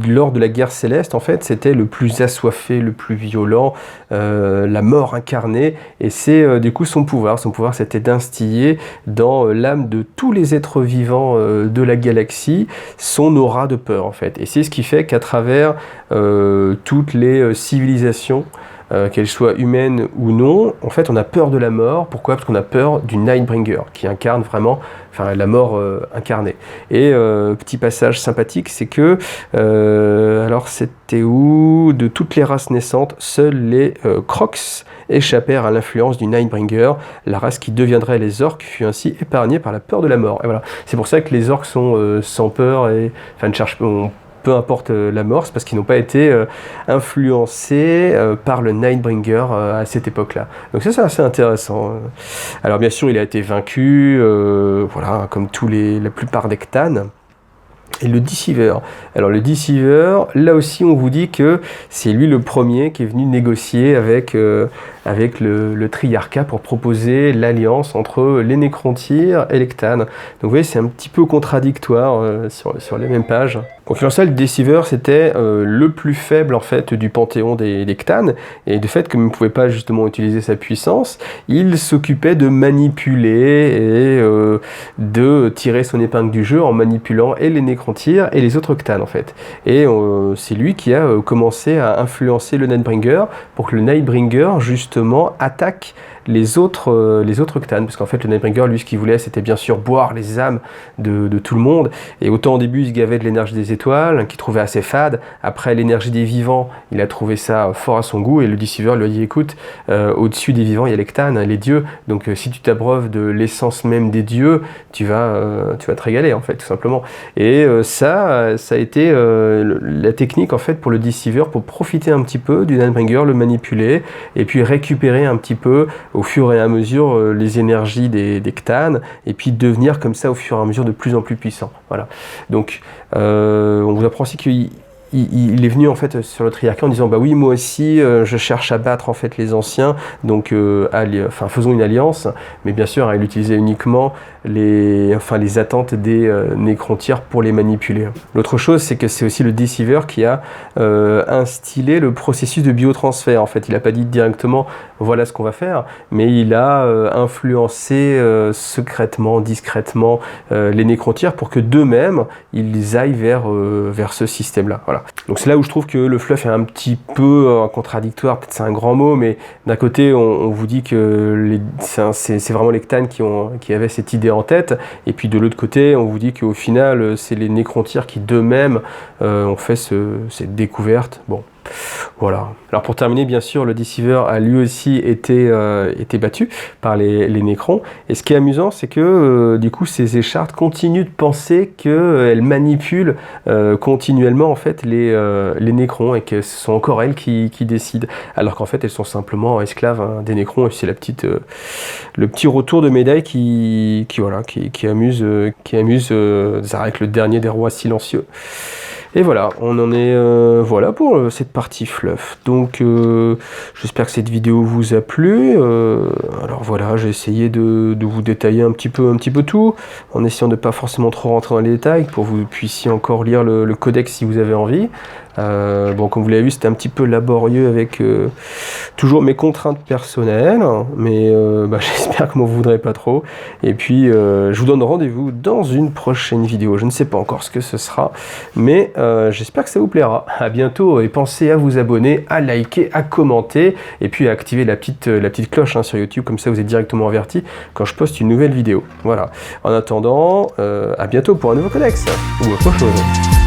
lors de la guerre céleste, en fait, c'était le plus assoiffé, le plus violent, la mort incarnée, et c'est du coup son pouvoir. Son pouvoir, c'était d'instiller dans l'âme de tous les êtres vivants de la galaxie son aura de peur, en fait. Et c'est ce qui fait qu'à travers toutes les civilisations, qu'elles soient humaines ou non, en fait on a peur de la mort. Pourquoi? Parce qu'on a peur du Nightbringer, qui incarne vraiment, enfin la mort incarnée. Et petit passage sympathique, c'est que, alors c'était où? De toutes les races naissantes, seuls les Crocs échappèrent à l'influence du Nightbringer. La race qui deviendrait les orques fut ainsi épargnée par la peur de la mort. Et voilà, c'est pour ça que les orques sont sans peur, et enfin ne cherchent pas... peu importe la mort, c'est parce qu'ils n'ont pas été influencés par le Nightbringer à cette époque-là. Donc ça, c'est assez intéressant. Alors bien sûr, il a été vaincu, voilà, comme la plupart des Cthans. Et le Deceiver. Alors le Deceiver, là aussi on vous dit que c'est lui le premier qui est venu négocier avec le Triarcat pour proposer l'alliance entre les Nécrontyres et les Cthans. Donc vous voyez, c'est un petit peu contradictoire sur les mêmes pages. Donc en soit, le Deceiver, c'était le plus faible en fait du panthéon des Cthans, et de fait, comme il ne pouvait pas justement utiliser sa puissance, il s'occupait de manipuler et de tirer son épingle du jeu en manipulant et les Nécrontyres et les autres Cthans en fait. Et c'est lui qui a commencé à influencer le Nightbringer pour que le Nightbringer justement attaque les autres Cthans, parce qu'en fait le Nightbringer, lui, ce qu'il voulait, c'était bien sûr boire les âmes de tout le monde, et autant au début il se gavait de l'énergie des étoiles, qu'il trouvait assez fade. Après, l'énergie des vivants, il a trouvé ça fort à son goût, et le Deceiver lui a dit, écoute, au-dessus des vivants il y a les Cthans, les dieux, donc si tu t'abreuves de l'essence même des dieux, tu vas te régaler en fait, tout simplement. Et ça a été la technique en fait pour le Deceiver, pour profiter un petit peu du Nightbringer, le manipuler, et puis récupérer un petit peu au fur et à mesure les énergies des Cthans, et puis devenir comme ça au fur et à mesure de plus en plus puissant. Voilà. Donc on vous apprend aussi qu'il il est venu en fait sur le triarcat en disant bah oui moi aussi je cherche à battre en fait les anciens, donc faisons une alliance, mais bien sûr il utilisait uniquement les attentes des nécrontyres pour les manipuler. L'autre chose c'est que c'est aussi le Deceiver qui a instillé le processus de biotransfert. En fait il n'a pas dit directement voilà ce qu'on va faire, mais il a influencé secrètement, discrètement les nécrontyres pour que d'eux-mêmes ils aillent vers ce système-là. Voilà. Donc c'est là où je trouve que le fluff est un petit peu contradictoire, peut-être c'est un grand mot, mais d'un côté on vous dit que c'est vraiment les Cthans qui avaient cette idée en tête, et puis de l'autre côté on vous dit qu'au final c'est les nécrontyres qui d'eux-mêmes ont fait cette découverte. Bon. Voilà. Alors pour terminer, bien sûr, le Deceiver a lui aussi été battu par les Nécrons. Et ce qui est amusant, c'est que du coup, ces échardes continuent de penser qu'elles manipulent continuellement en fait les Nécrons et que ce sont encore elles qui décident. Alors qu'en fait, elles sont simplement esclaves des Nécrons. Et c'est le petit retour de médaille qui amuse Zarek, le dernier des rois silencieux. Et voilà, on en est voilà pour cette partie fluff. Donc j'espère que cette vidéo vous a plu. Alors voilà, j'ai essayé de vous détailler un petit peu tout, en essayant de ne pas forcément trop rentrer dans les détails, pour que vous puissiez encore lire le codex si vous avez envie. Bon, comme vous l'avez vu, c'était un petit peu laborieux avec toujours mes contraintes personnelles, mais j'espère que vous ne voudrez pas trop. Et puis, je vous donne rendez-vous dans une prochaine vidéo. Je ne sais pas encore ce que ce sera, mais j'espère que ça vous plaira. À bientôt, et pensez à vous abonner, à liker, à commenter, et puis à activer la petite cloche sur YouTube, comme ça vous êtes directement averti quand je poste une nouvelle vidéo. Voilà. En attendant, à bientôt pour un nouveau codex, ou autre chose.